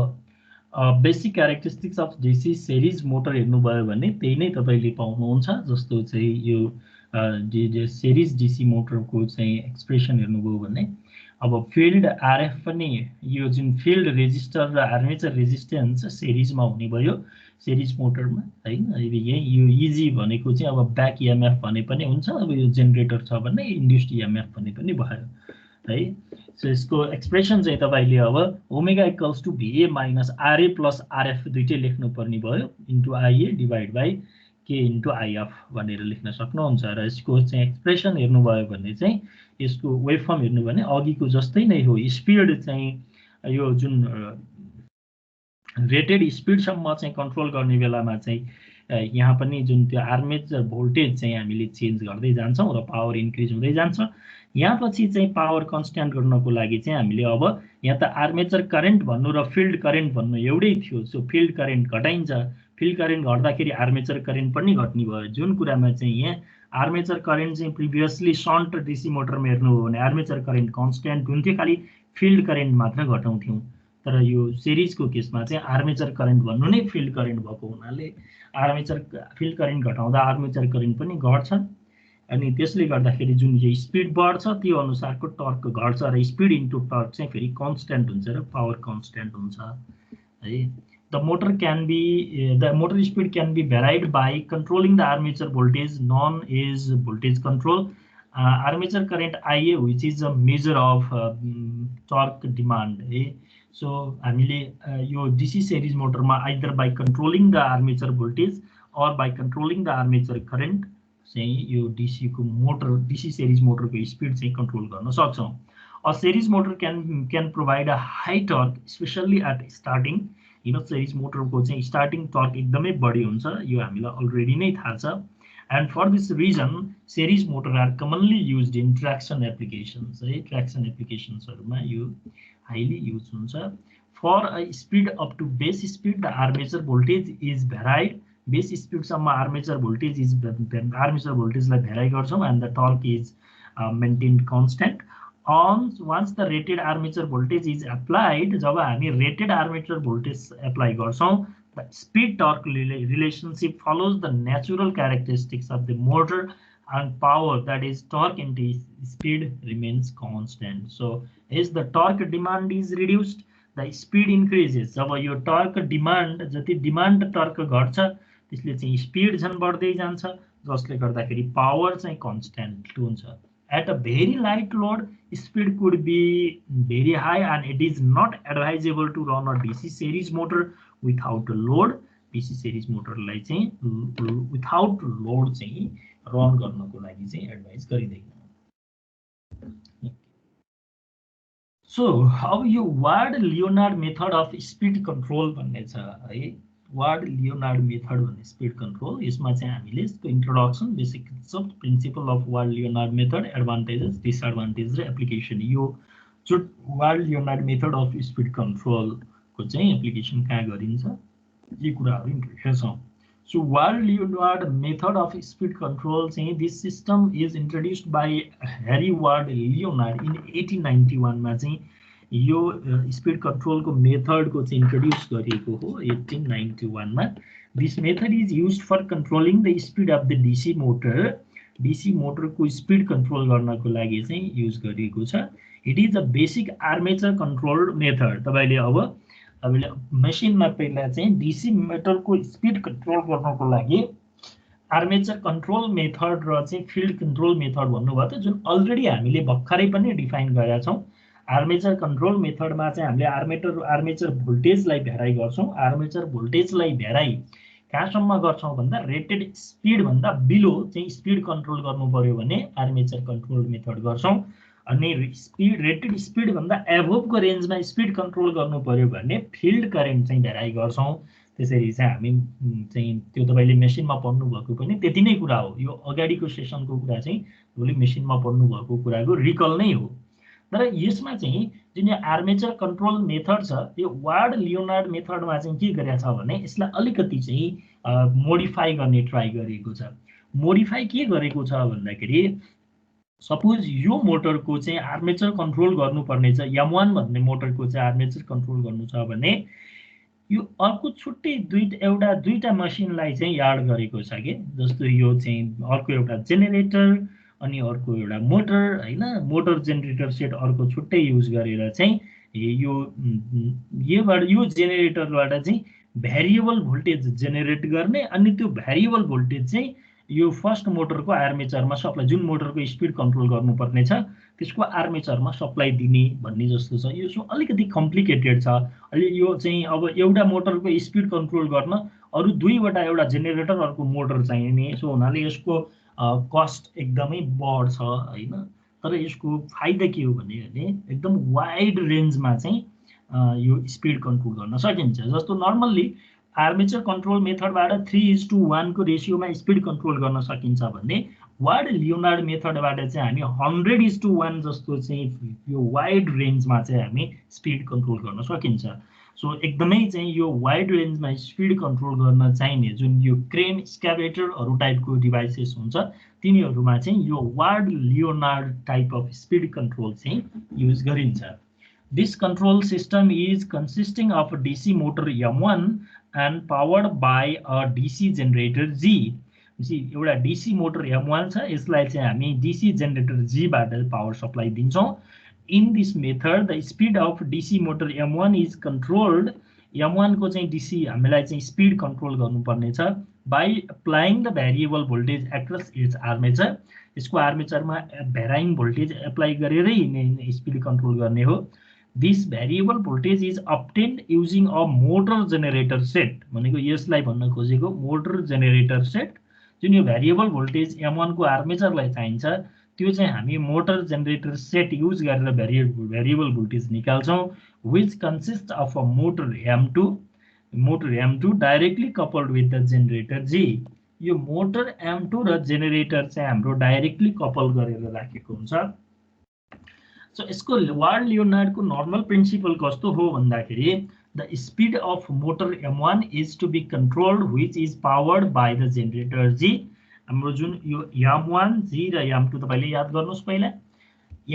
basic characteristics of DC series motor हेर्नुभयो भने त्यही नै तपाईले पाउनुहुन्छ। जस्तो चाहिँ यो सिरिज डिसी मोटरको चाहिँ एक्सप्रेसन हेर्नुभयो भने अब फिल्ड आरएफ पनि यो जुन फिल्ड रेजिस्टर र आर्मेचर रेजिस्टेन्स सिरिजमा हुने भयो सिरिज मोटरमा, हैन। अब यही यो इजी भनेको चाहिँ अब ब्याक इएमएफ भने पनि हुन्छ, अब यो जेनेरेटर छ भने इन्ड्युस्ड इएमएफ भने पनि भयो, है। सो यसको एक्सप्रेसन चाहिँ तपाईले अब omega equals to V minus R A plus R F दुईटै लेख्नु पर्ने भयो into I A divide by K into I F भनेर लेख्न सक्नुहुन्छ। र यसको चाहिँ एक्सप्रेसन हेर्नुभयो भने चाहिँ यसको वेभफर्म हेर्नु भने अघिको जस्तै नै हो। स्पिड चाहिँ यो जुन रेटेड स्पिडसम्म चाहिँ कन्ट्रोल गर्ने बेलामा चाहिँ यहाँ पनि जुन त्यो आर्मेचर भोल्टेज चाहिँ हामीले चेन्ज गर्दै जान्छौँ र पावर इन्क्रिज हुँदै जान्छ। यहाँ पछि चाहिँ पावर कन्स्ट्यान्ट गर्नको लागि चाहिँ हामीले अब यहाँ त आर्मेचर करेन्ट भन्नु र फिल्ड करेन्ट भन्नु एउटै थियो। सो फिल्ड करेन्ट घटाइन्छ, फिल्ड करेन्ट घट्दाखेरि आर्मेचर करेन्ट पनि घट्ने भयो। जुन कुरामा चाहिँ यहाँ आर्मेचर करेन्ट चाहिँ प्रिभियसली सन्ट डिसी मोटरमा हेर्नु हो भने आर्मेचर करेन्ट कन्स्ट्यान्ट हुन्थ्यो, खालि फिल्ड करेन्ट मात्र घटाउँथ्यौँ। तर यो सिरिजको केसमा चाहिँ आर्मेचर करेन्ट भन्नु नै फिल्ड करेन्ट भएको हुनाले आर्मेचर फिल्ड करेन्ट घटाउँदा आर्मेचर करेन्ट पनि घट्छ। अनि त्यसले गर्दाखेरि जुन यो स्पिड बढ्छ त्यो अनुसारको टर्क घट्छ र स्पिड इन्टु टर्क चाहिँ फेरि कन्स्ट्यान्ट हुन्छ र पावर कन्स्ट्यान्ट हुन्छ, है। The motor speed can be varied by controlling the armature voltage, known as voltage control. Armature current IA, which is a measure of torque demand. So, हामीले यो DC series motor मा either by controlling the armature voltage or by controlling the armature current चाहिँ यो DC को motor DC series motor को speed चाहिँ control गर्न सक्छौं। A series motor can provide a high torque, especially at starting. You know, series motor को चाहिँ starting torque एकदमै बढी हुन्छ, यो हामीलाई already नै थाहा छ। And for this reason, series motor are commonly used in traction applications. Traction applications हरूमा यो highly used हुन्छ। For a speed up to base speed, the armature voltage is varied. Base speed सम्म armature voltage लाई vary गर्छौं and the torque is maintained constant. Once the rated armature voltage is applied, जब हामी rated armature voltage apply गर्छौं, the speed torque relationship follows the natural characteristics of the motor and power, that is torque into speed remains constant. So as the torque demand is reduced, the speed increases. जब यो torque demand जति demand torque घट्छ त्यसले चाहिँ speed झन् बढ्दै जान्छ, जसले गर्दाखेरि power चाहिँ constant हुन्छ। At a very light load, speed could be very high and it is not advisable to run a DC series motor without a load. DC series motor लाई चाहिँ without load चाहिँ run गर्नको लागि चाहिँ advise गरिदैन। So, अब यो Ward-Leonard method of speed control भन्ने छ, है। Ward-Leonard method भन्ने speed control, यसमा चाहिँ हामीले यसको introduction, basic concept, principle of Ward-Leonard method, advantages, disadvantages र application, यो जो Ward-Leonard method of speed control को चाहिँ application कहाँ गरिन्छ यी कुराहरु इन्ट्रोड्युस छौं। So Ward-Leonard method of speed control चाहिँ this system is introduced by Harry Ward-Leonard in 1891 मा चाहिँ यो speed control को method को चाहिँ introduce गरिएको हो 1891 मा। This method is used for controlling the speed of the DC motor. DC motor को speed control गर्नको लागि चाहिँ use गरिएको छ। It is a basic armature controlled method. तपाईले अब मेसिनमा पहिला चाहिँ DC मोटर को स्पिड कन्ट्रोल गर्नको लागि आर्मेचर कन्ट्रोल मेथड र चाहिँ फिल्ड कन्ट्रोल मेथड भन्नुभयो त, जुन अलरेडी हामीले भर्खरै पनि डिफाइन गरेका छौँ। आर्मेचर कन्ट्रोल मेथडमा चाहिँ हामीले आर्मेचर भोल्टेजलाई भ्याराइ गर्छौँ। आर्मेचर भोल्टेजलाई भ्याराइ कहाँसम्म गर्छौँ भन्दा रेटेड स्पिडभन्दा बिलो चाहिँ स्पिड कन्ट्रोल गर्नु पर्यो भने आर्मेचर कन्ट्रोल मेथड गर्छौँ। अनि रेटेड स्पिडभन्दा एभोभको रेन्जमा स्पिड कन्ट्रोल गर्नु पर्यो भने फिल्ड करेन्ट चाहिँ भ्याराइ गर्छौँ। त्यसरी चाहिँ हामी चाहिँ त्यो तपाईँले मेसिनमा पढ्नुभएको पनि त्यति नै कुरा हो। यो अगाडिको सेसनको कुरा चाहिँ तपाईँले मेसिनमा पढ्नुभएको कुराको रिकल नै हो। तर यसमा चाहिँ जुन यो आर्मेचर कन्ट्रोल मेथड छ, यो वार्ड लियोनार्ड मेथडमा चाहिँ के गरेको छ भने यसलाई अलिकति चाहिँ मोडिफाई गर्ने ट्राई गरेको छ। मोडिफाई के गरेको छ भन्दाखेरि सपोज यो मोटरको चाहिँ आर्मेचर कन्ट्रोल गर्नुपर्ने छ, M1 भन्ने मोटरको चाहिँ आर्मेचर कन्ट्रोल गर्नु छ भने यो अर्को छुट्टै दुईटा मसिनलाई चाहिँ यार्ड गरेको छ कि, जस्तो यो चाहिँ अर्को एउटा जेनेरेटर अनि अर्को एउटा मोटर हैन, मोटर जेनेरेटर सेट अर्को छुट्टै युज गरेर चाहिँ यो जेनेरेटरबाट चाहिँ भ्यारिएबल भोल्टेज जेनेरेट गर्ने अनि त्यो भ्यारिएबल भोल्टेज चाहिँ यो फर्स्ट मोटरको आर्मेचरमा सप्लाई, जुन मोटरको स्पिड कन्ट्रोल गर्नुपर्ने छ त्यसको आर्मेचरमा सप्लाई दिने भन्ने जस्तो छ। यो चाहिँ अलिकति कम्प्लिकेटेड छ। अहिले यो चाहिँ अब एउटा मोटरको स्पिड कन्ट्रोल गर्न अरू दुईवटा, एउटा जेनेरेटर अर्को मोटर चाहिने, सो हुनाले यसको कस्ट एकदमै बढ्छ हैन। तर यसको फाइदा के हो भने एकदम वाइड रेन्जमा चाहिँ यो स्पिड कन्ट्रोल गर्न सकिन्छ। जस्तो नर्मल्ली आर्मेचर कन्ट्रोल मेथडबाट 3:1 को रेसियोमा स्पिड कन्ट्रोल गर्न सकिन्छ भने वार्ड लियोनार्ड मेथडबाट चाहिँ हामी 100:1 जस्तो चाहिँ यो वाइड रेन्जमा चाहिँ हामी स्पिड कन्ट्रोल गर्न सकिन्छ। सो एकदमै चाहिँ यो वाइड रेन्जमा स्पिड कन्ट्रोल गर्न चाहिने जुन यो क्रेन, स्क्याभेटरहरू टाइपको डिभाइसेस हुन्छ तिनीहरूमा चाहिँ यो ward Leonard type of speed control चाहिँ युज गरिन्छ। This control system is consisting of a DC motor M1 and powered by a DC generator G. एउटा DC मोटर M1 छ, यसलाई चाहिँ हामी DC जेनेरेटर G बाट पावर सप्लाई दिन्छौँ। In this method, the speed of DC motor M1 is controlled. M1 को चाहिँ DC हामीलाई चाहिँ स्पिड कन्ट्रोल गर्नुपर्ने छ by applying the variable voltage across its armature. यसको आर्मेचरमा भ्याराइङ भोल्टेज एप्लाई गरेरै स्पिड कन्ट्रोल गर्ने हो। This variable voltage is obtained using a motor generator set. भनेको यसलाई भन्न खोजेको मोटर जेनेरेटर सेट, जुन यो भ्यारिएबल भोल्टेज M1 को आर्मेचरलाई चाहिन्छ त्यो चाहिँ हामी मोटर जेनेरेटर सेट युज गरेर भ्यारिएबल भोल्टेज निकाल्छौँ, which consists of a motor M2 directly coupled with the generator G. यो मोटर M2 र जेनेरेटर चाहिँ हाम्रो डाइरेक्टली कपल गरेर राखेको हुन्छ। सो यसको वार्ड लियोनार्डको नर्मल प्रिन्सिपल कस्तो हो भन्दाखेरि the speed of motor M1 is to be controlled which is powered by the generator G। हाम्रो जुन यो M1, G र M2 तपाईँले याद गर्नुहोस्। पहिला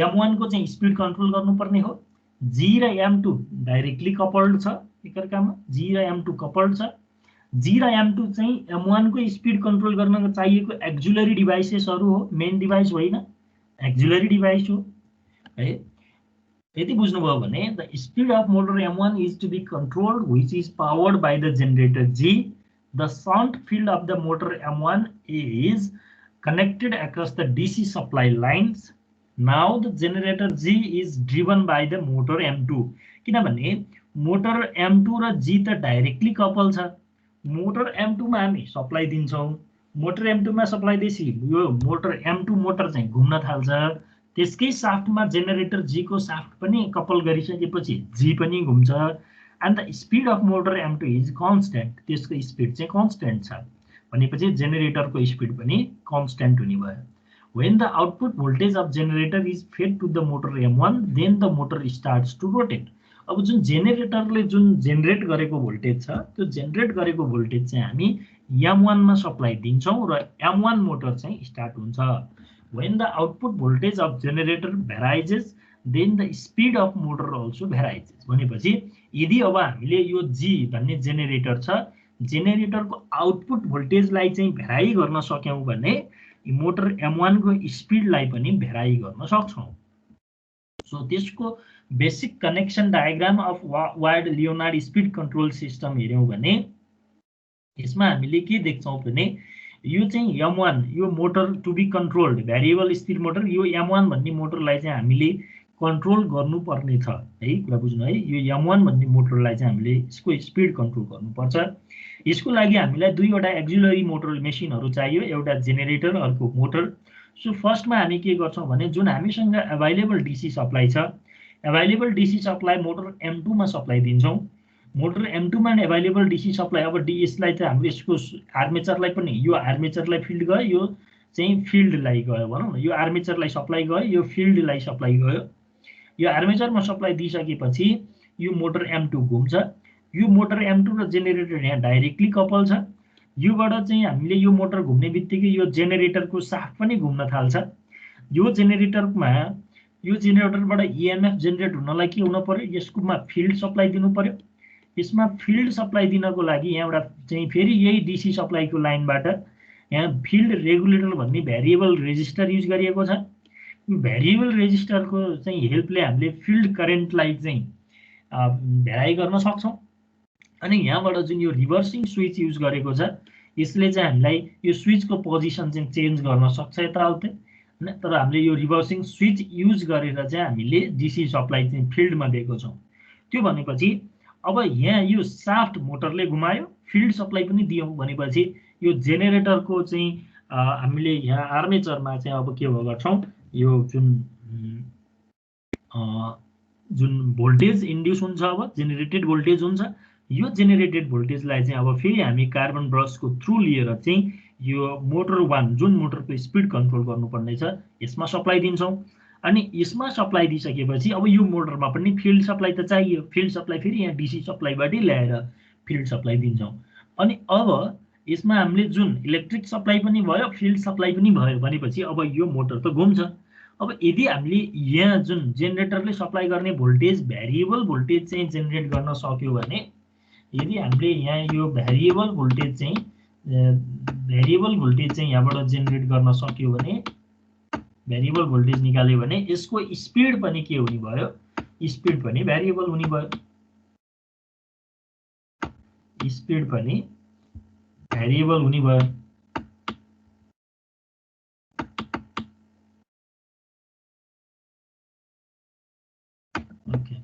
M1 को चाहिँ स्पिड कन्ट्रोल गर्नुपर्ने हो, G र M2 डाइरेक्टली कपल्ड छ एकअर्कामा, G र M2 कपल्ड छ। G र M2 चाहिँ M1 को स्पिड कन्ट्रोल गर्न चाहिएको एक्जुलरी डिभाइसेसहरू हो, मेन डिभाइस होइन, एक्जुलरी डिभाइस हो है। यदि बुझ्नुभयो भने the speed of motor M1 is to be controlled which is powered by the generator G। The shunt field of the motor M1 is connected across the DC supply lines. Now the generator G is driven by the motor M2। किनभने motor M2 र G त directly couple छ। Motor M2 मा हामी supply दिन्छौँ, motor M2 मा supply दिएपछि यो मोटर M2 मोटर चाहिँ घुम्न थाल्छ, त्यसकै साफ्टमा जेनेरेटर G को साफ्ट पनि कपल गरिसकेपछि G पनि घुम्छ and the speed of motor M2 is constant. त्यसको स्पिड चाहिँ कन्स्टेन्ट छ भनेपछि जेनेरेटरको स्पिड पनि कन्स्टेन्ट हुने भयो। When the output voltage of generator is fed to the motor M1, then the motor starts to rotate. अब जुन जेनेरेटरले जुन जेनेरेट गरेको भोल्टेज छ त्यो जेनेरेट गरेको भोल्टेज चाहिँ हामी M1 मा सप्लाई दिन्छौँ र M1 मोटर चाहिँ स्टार्ट हुन्छ। When the output voltage of generator varies, then the speed of motor also varies. भनेपछि यदि अब हामीले यो G भन्ने जेनेरेटर छ, जेनेरेटरको आउटपुट भोल्टेजलाई चाहिँ भेराइ गर्न सक्यौं भने मोटर M1 को स्पिडलाई पनि भेराइ गर्न सक्छौं। सो त्यसको basic connection diagram of Ward Leonard speed control system हेर्यौं भने यसमा हामीले के देख्छौं भने यो चाहिँ M1 यो motor to be controlled variable speed motor यो M1 भन्ने मोटरलाई चाहिँ हामीले कन्ट्रोल गर्नुपर्ने छ है कुरा बुझ्नु है यो M1 भन्ने मोटरलाई चाहिँ हामीले यसको स्पिड कन्ट्रोल गर्नुपर्छ यसको लागि हामीलाई दुईवटा एक्जिलरी मोटर मेसिनहरू चाहियो एउटा जेनेरेटर अर्को मोटर सो फर्स्टमा हामी के गर्छौँ भने जुन हामीसँग अभाइलेबल डीसी सप्लाई छ available DC supply motor M2 मा सप्लाई दिन्छौँ मोटर M2 मा अभाइलेबल डीसी सप्लाई अब यसलाई चाहिँ हाम्रो यसको आर्मेचरलाई पनि यो आर्मेचरलाई फिल्ड गयो यो चाहिँ फिल्डलाई गयो भनौँ न यो आर्मेचरलाई सप्लाई गयो यो फिल्डलाई सप्लाई गयो यो आर्मेचरमा सप्लाई दिइसकेपछि यो मोटर M2 घुम्छ यो मोटर M2 र जेनेरेटर यहाँ डाइरेक्टली कपल छ योबाट चाहिँ हामीले यो मोटर घुम्ने बित्तिकै यो जेनेरेटरको साफ्ट पनि घुम्न थाल्छ यो जेनेरेटरमा यो जेनेरेटरबाट EMF जेनेरेट हुनलाई के हुन पर्यो यसकोमा फिल्ड सप्लाई दिनु पर्यो यसमा फिल्ड सप्लाई दिनको लागि यहाँबाट चाहिँ फेरि यही डीसी सप्लाईको लाइनबाट यहाँ फिल्ड रेगुलेटर भन्ने भेरिएबल रेजिस्टर युज गरिएको छ भेरिएबल रेजिस्टरको चाहिँ हेल्पले हामीले फिल्ड करेन्टलाई चाहिँ भेराइ गर्न सक्छौँ अनि यहाँबाट जुन यो रिभर्सिङ स्विच युज गरेको छ यसले चाहिँ हामीलाई यो स्विचको पोजिसन चाहिँ चेन्ज गर्न सक्छ यताउति हैन तर हामीले यो रिभर्सिङ स्विच युज गरेर चाहिँ हामीले डीसी सप्लाई चाहिँ फिल्डमा दिएको छौँ त्यो भनेपछि अब यहाँ यो साफ्ट मोटरले घुमायो फिल्ड सप्लाई पनि दियौँ भनेपछि यो जेनेरेटरको चाहिँ हामीले यहाँ आर्मेचरमा चाहिँ अब के गर्छौँ यो जुन भोल्टेज इन्ड्युस हुन्छ अब जेनेरेटेड भोल्टेज हुन्छ यो जेनेरेटेड भोल्टेजलाई चाहिँ अब फेरि हामी कार्बन ब्रसको थ्रु लिएर चाहिँ यो मोटर 1 जुन मोटरको स्पिड कन्ट्रोल गर्नुपर्ने छ यसमा सप्लाई दिन्छौँ अनि यसमा सप्लाई दिइसकेपछि अब यो मोटरमा पनि फिल्ड सप्लाई त चाहियो फिल्ड सप्लाई फेरि यहाँ डीसी सप्लाईबाटै ल्याएर फिल्ड सप्लाई दिन्छौँ अनि अब यसमा हामीले जुन इलेक्ट्रिक सप्लाई पनि भयो फिल्ड सप्लाई पनि भयो भनेपछि अब यो मोटर त घुम्छ अब यदि हामीले यहाँ जुन जेनेरेटरले सप्लाई गर्ने भोल्टेज भेरिएबल भोल्टेज चाहिँ जेनेरेट गर्न सक्यो भने यदि हामीले यहाँ यो भेरिएबल भोल्टेज चाहिँ यहाँबाट जेनेरेट गर्न सक्यो भने भेरिएबल भोल्टेज निकाल्यो भने यसको स्पिड पनि के हुने भयो स्पिड पनि भेरिएबल हुने भयो स्पिड पनि भेरिएबल हुने भयो ओके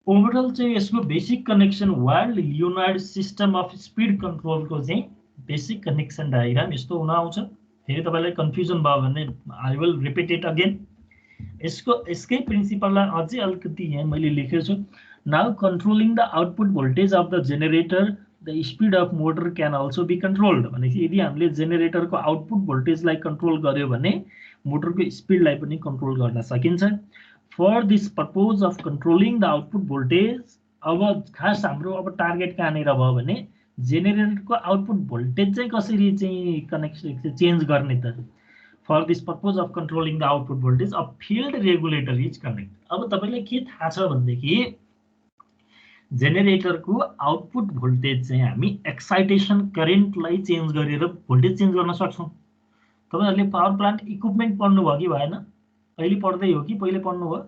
ओभरअल चाहिँ यसको basic connection Ward Leonard system of speed कन्ट्रोलको चाहिँ बेसिक कनेक्सन डायग्राम यस्तो हुन आउँछ फेरि तपाईलाई कन्फ्युजन भयो भने I will repeat it again यसकै प्रिन्सिपललाई अझै अलिकति यहाँ मैले लेखेको छु now controlling the output voltage of the generator the speed of motor can also be controlled भनेपछि यदि हामीले जेनेरेटरको आउटपुट भोल्टेजलाई कन्ट्रोल गर्यो भने मोटरको स्पिडलाई पनि कन्ट्रोल गर्न सकिन्छ for this purpose of controlling the output voltage अब खास हाम्रो अब टार्गेट कहाँनिर भयो भने जेनेरेटरको आउटपुट भोल्टेज चाहिँ कसरी चाहिँ कनेक्सन चेन्ज गर्ने त for this purpose of controlling the output voltage a field regulator is connect अब तपाईँलाई के थाहा छ भनेदेखि जेनेरेटरको आउटपुट भोल्टेज चाहिँ हामी एक्साइटेसन करेन्टलाई चेन्ज गरेर भोल्टेज चेन्ज गर्न सक्छौँ तपाईँहरूले पावर प्लान्ट इक्विपमेन्ट पढ्नुभयो कि भएन अहिले पढ्दै हो कि पहिले पढ्नुभयो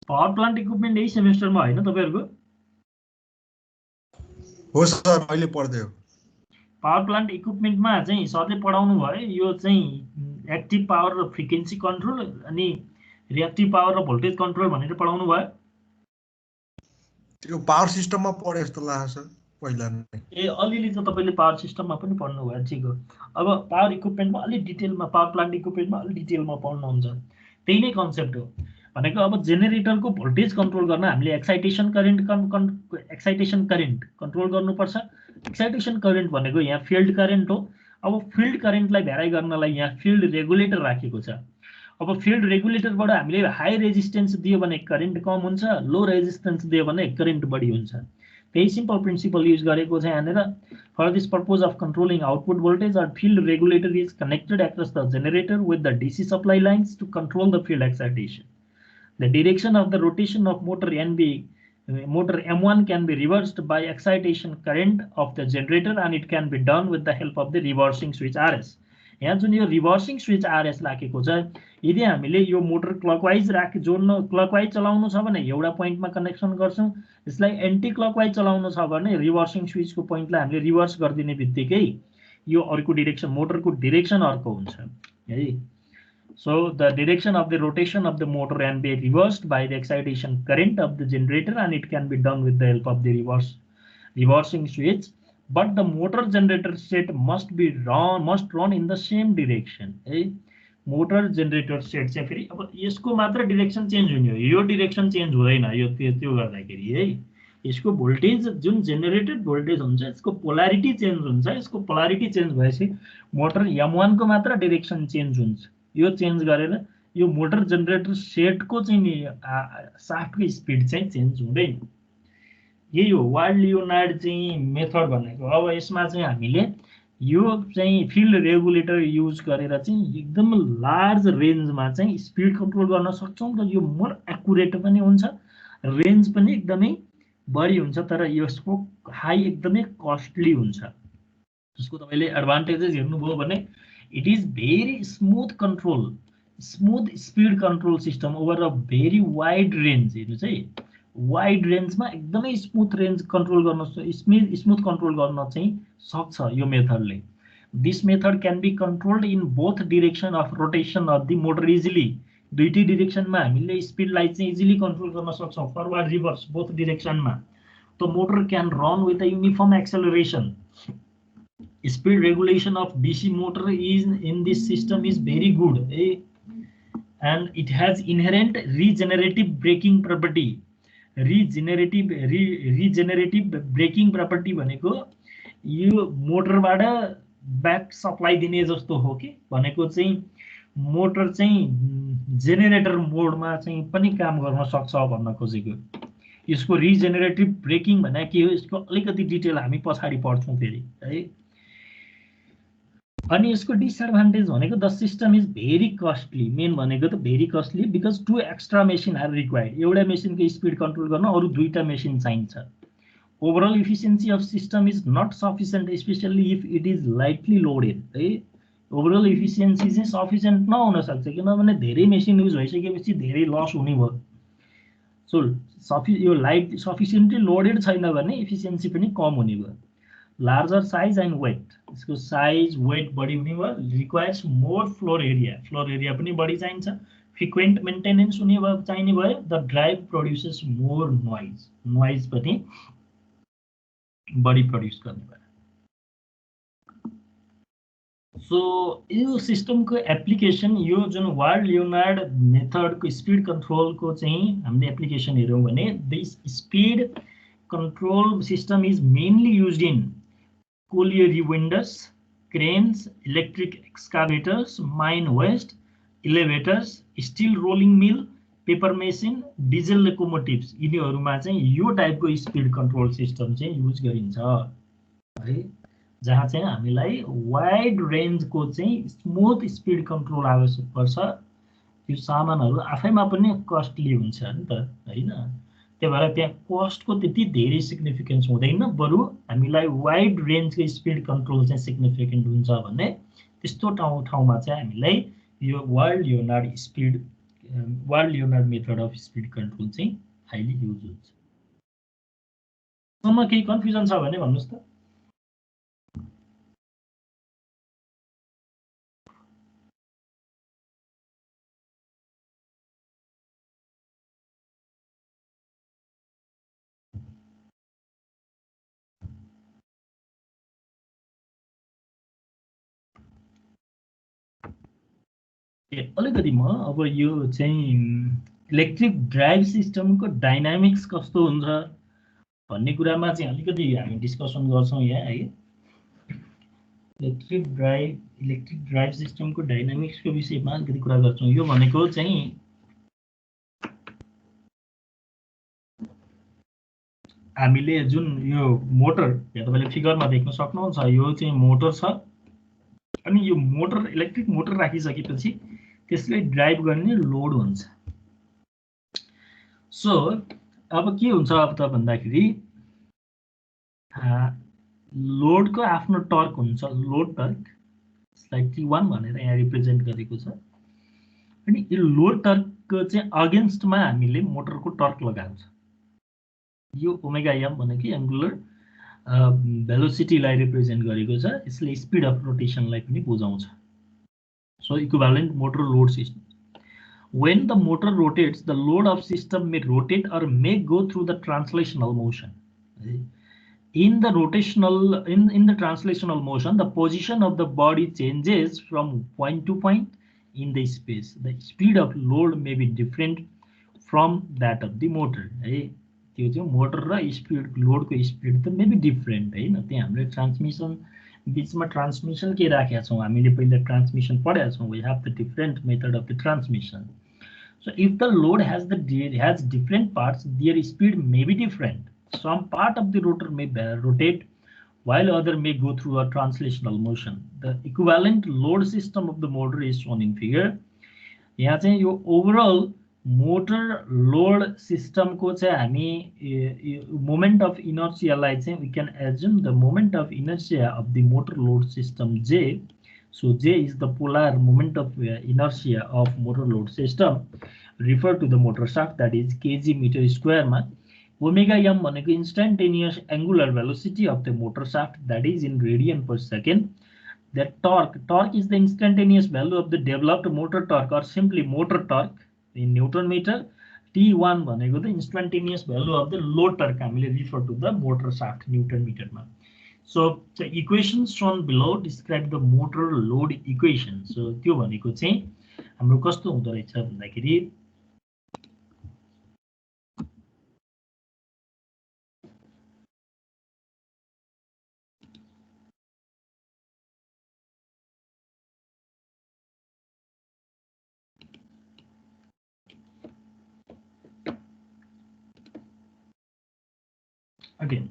पावर प्लान्ट इक्विपमेन्ट यही सेमेस्टरमा होइन तपाईँहरूको हो सर अहिले पढ्दै हो पावर प्लान्ट इक्विपमेन्टमा चाहिँ सरले पढाउनु भयो यो चाहिँ एक्टिभ पावर र फ्रिक्वेन्सी कन्ट्रोल अनि रिएक्टिभ पावर र भोल्टेज कन्ट्रोल भनेर पढाउनु भयो त्यो पावर सिस्टममा पढे जस्तो लाग्छ सर पहिला नै ए अलिअलि त तपाईँले पावर सिस्टममा पनि पढ्नु भयो ठिक हो अब पावर इक्विपमेन्टमा अलिक डिटेलमा पावर प्लान्ट इक्विपमेन्टमा अलिक डिटेलमा पढ्नुहुन्छ त्यही नै कन्सेप्ट हो भनेको अब जेनेरेटरको भोल्टेज कन्ट्रोल गर्न हामीले एक्साइटेसन करेन्ट कन्ट्रोल गर्नुपर्छ एक्साइटेसन करेन्ट भनेको यहाँ फिल्ड करेन्ट हो अब फिल्ड करेन्टलाई भेराइ गर्नलाई यहाँ फिल्ड रेगुलेटर राखेको छ अब फिल्ड रेगुलेटरबाट हामीले हाई रेजिस्टेन्स दियो भने करेन्ट कम हुन्छ लो रेजिस्टेन्स दियो भने करेन्ट बढी हुन्छ त्यही सिम्पल प्रिन्सिपल युज गरेको छ यहाँनिर for this purpose of controlling output voltage or field regulator is connected across the generator with the DC supply lines to control the field excitation The direction of the rotation of motor M1 can be reversed by excitation current of the generator and it can be done with the help of the reversing switch RS. यहाँ जुन यो रिभर्सिङ switch RS राखेको छ, यदि हामीले यो motor clockwise clockwise चलाउनु छ भने एउटा पोइन्टमा कनेक्सन गर्छौँ, यसलाई एन्टी क्लकवाइज चलाउनु छ भने रिभर्सिङ स्विचको पोइन्टलाई हामीले रिभर्स गरिदिने बित्तिकै यो अर्को डिरेक्सन, मोटरको डिरेक्सन अर्को हुन्छ है। So the direction of the rotation of the motor can be reversed by the excitation current of the generator, and it can be done with the help of the reversing switch. But the motor generator set must run in the same direction. Motor generator set चाहिँ फेरि अब यसको मात्र direction change हुने हो, यो direction change हुँदैन यो त्यो गर्दाखेरि है। यसको भोल्टेज जुन जेनेरेटेड भोल्टेज हुन्छ यसको पोलारिटी चेन्ज हुन्छ, यसको पोलारिटी चेन्ज भएपछि मोटर M1 को मात्र डिरेक्सन चेन्ज हुन्छ। यो चेन्ज गरेर यो मोटर जेनरेटर सेटको चाहिँ नि साफ्टको स्पिड चाहिँ चेन्ज हुँदैन। यही हो वार्ड लियोनार्ड चाहिँ मेथड भनेको। अब यसमा चाहिँ हामीले यो चाहिँ फिल्ड रेगुलेटर युज गरेर चाहिँ एकदम लार्ज रेन्जमा चाहिँ स्पिड कन्ट्रोल गर्न सक्छौँ र यो मोर एक्युरेट पनि हुन्छ, रेन्ज पनि एकदमै बढी हुन्छ, तर यसको हाई एकदमै कस्टली हुन्छ। यसको तपाईँले एडभान्टेजेस हेर्नुभयो भने it is very smooth control, smooth speed control system over a very wide range. हेर्नु चाहिँ वाइड रेन्जमा एकदमै स्मुथ रेन्ज कन्ट्रोल गर्न स्मुथ कन्ट्रोल गर्न चाहिँ सक्छ यो मेथडले। This method can be controlled in both direction of rotation of the motor easily. दुईटै डिरेक्सनमा हामीले स्पिडलाई चाहिँ इजिली कन्ट्रोल गर्न सक्छौँ, फरवर्ड रिभर्स बोथ डिरेक्सनमा। The motor can run with a uniform acceleration. Speed regulation of DC motor is in this system is very good, and it has inherent regenerative braking property. Regenerative braking property भनेको यो मोटरबाट back supply दिने जस्तो हो कि भनेको चाहिँ motor चाहिँ जेनेरेटर मोडमा चाहिँ पनि काम गर्न सक्छ भन्न खोजेको। यसको रिजेनेरेटिभ ब्रेकिङ भने के हो यसको अलिकति डिटेल हामी पछाडि पढ्छौँ फेरि है। अनि यसको डिसएडभान्टेज भनेको the system is very costly. Main भनेको त very costly because 2 extra machine are required. एउटा मेसिनको स्पिड कन्ट्रोल गर्न अरू 2टा मेसिन चाहिन्छ। Overall efficiency of system is not sufficient specially if it is lightly loaded है। ओभरअल इफिसियन्सी चाहिँ सफिसियन्ट नहुन सक्छ किनभने धेरै मेसिन युज भइसकेपछि धेरै लस हुने भयो। सो यो लाइट सफिसियन्टली लोडेड छैन भने इफिसियन्सी पनि कम हुने भयो। लार्जर साइज एन्ड वेट, यसको साइज वेट बढी हुने भयो। रिक्वायर्स मोर फ्लोर एरिया पनि बढी चाहिन्छ। फ्रिक्वेन्ट मेन्टेनेन्स हुने भयो चाहिने भयो। The drive produces more noise पनि बढी प्रड्युस गर्ने भयो। सो यो सिस्टमको एप्लिकेसन यो जुन वार्ड लियोनार्ड मेथडको स्पिड कन्ट्रोलको चाहिँ हामीले एप्लिकेसन हेऱ्यौँ भने this speed control system is mainly used in colliery windows, cranes, electric excavators, mine waste, elevators, steel rolling mill, paper machine, diesel locomotives। यिनीहरूमा चाहिँ यो टाइपको स्पिड कन्ट्रोल सिस्टम चाहिँ युज गरिन्छ है, जहाँ चाहिँ हामीलाई वाइड रेन्जको चाहिँ स्मुथ स्पिड कन्ट्रोल आवश्यक पर्छ। यो सामानहरू आफैमा पनि कस्टली हुन्छ नि त हैन, त्यही भएर त्यहाँ कस्टको त्यति धेरै सिग्निफिकेन्स हुँदैन, बरु हामीलाई वाइड रेन्जको स्पिड कन्ट्रोल चाहिँ सिग्निफिकेन्ट हुन्छ भने त्यस्तो ठाउँमा चाहिँ हामीलाई यो ward Leonard method of speed control चाहिँ हाइली युज हुन्छ। सम्म केही कन्फ्युजन छ भने भन्नुहोस् त। अलिकति म अब यो चाहिँ इलेक्ट्रिक ड्राइभ सिस्टमको डाइनामिक्स कस्तो हुन्छ भन्ने कुरामा चाहिँ अलिकति हामी डिस्कसन गर्छौँ यहाँ है। इलेक्ट्रिक ड्राइभ सिस्टमको डाइनामिक्सको विषयमा अलिकति कुरा गर्छौँ। यो भनेको चाहिँ हामीले जुन यो मोटर यहाँ तपाईँले फिगरमा देख्न सक्नुहुन्छ, यो चाहिँ मोटर छ अनि यो मोटर इलेक्ट्रिक मोटर राखिसकेपछि त्यसले ड्राइभ गर्ने लोड हुन्छ। सो अब के हुन्छ अब त भन्दाखेरि लोडको आफ्नो टर्क हुन्छ, लोड टर्क, यसलाई T1 भनेर यहाँ रिप्रेजेन्ट गरेको छ। अनि यो लोड टर्कको चाहिँ अगेन्स्टमा हामीले मोटरको टर्क लगाएको छ। यो ओमेगा एम भनेको एङ्गुलर भेलोसिटीलाई रिप्रेजेन्ट गरेको छ। यसले स्पिड अफ रोटेसनलाई पनि बुझाउँछ। So equivalent motor load system. When the motor rotates, the load of system may rotate or may go through the translational motion. In the translational motion, the position of the body changes from point to point in the space. The speed of load may be different from that of the motor. त्यो चाहिँ motor र speed लोडको speed त may be different हैन। त्यहाँ हामीले transmission बीचमा transmission के राखेका छौँ हामीले पहिला ट्रान्समिसन पढेका छौँ। We have the different method of the transmission. So if the load has different parts, their speed may be different. Some part of the rotor may rotate while other may go through a translational motion. The equivalent load system of the motor is shown in figure. यहाँ चाहिँ यो overall motor load system को चाहिँ हामी moment of inertia लाई चाहिँ we can assume the moment of inertia of the motor load system J. So J is the polar moment of inertia of motor load system. Refer to the motor shaft, that is kg meter square ma. Omega m भनेको instantaneous angular velocity of the motor shaft, that is in radian per second. The torque is the instantaneous value of the developed motor torque or simply motor torque in Newton meter. T1 भनेको the instantaneous value of the load torque, हामीले refer to the motor shaft Newton meter ma. So the equations shown below describe the motor load equation. So त्यो भनेको चाहिँ हाम्रो कस्तो हुँदो रहेछ भन्दाखेरि अगेन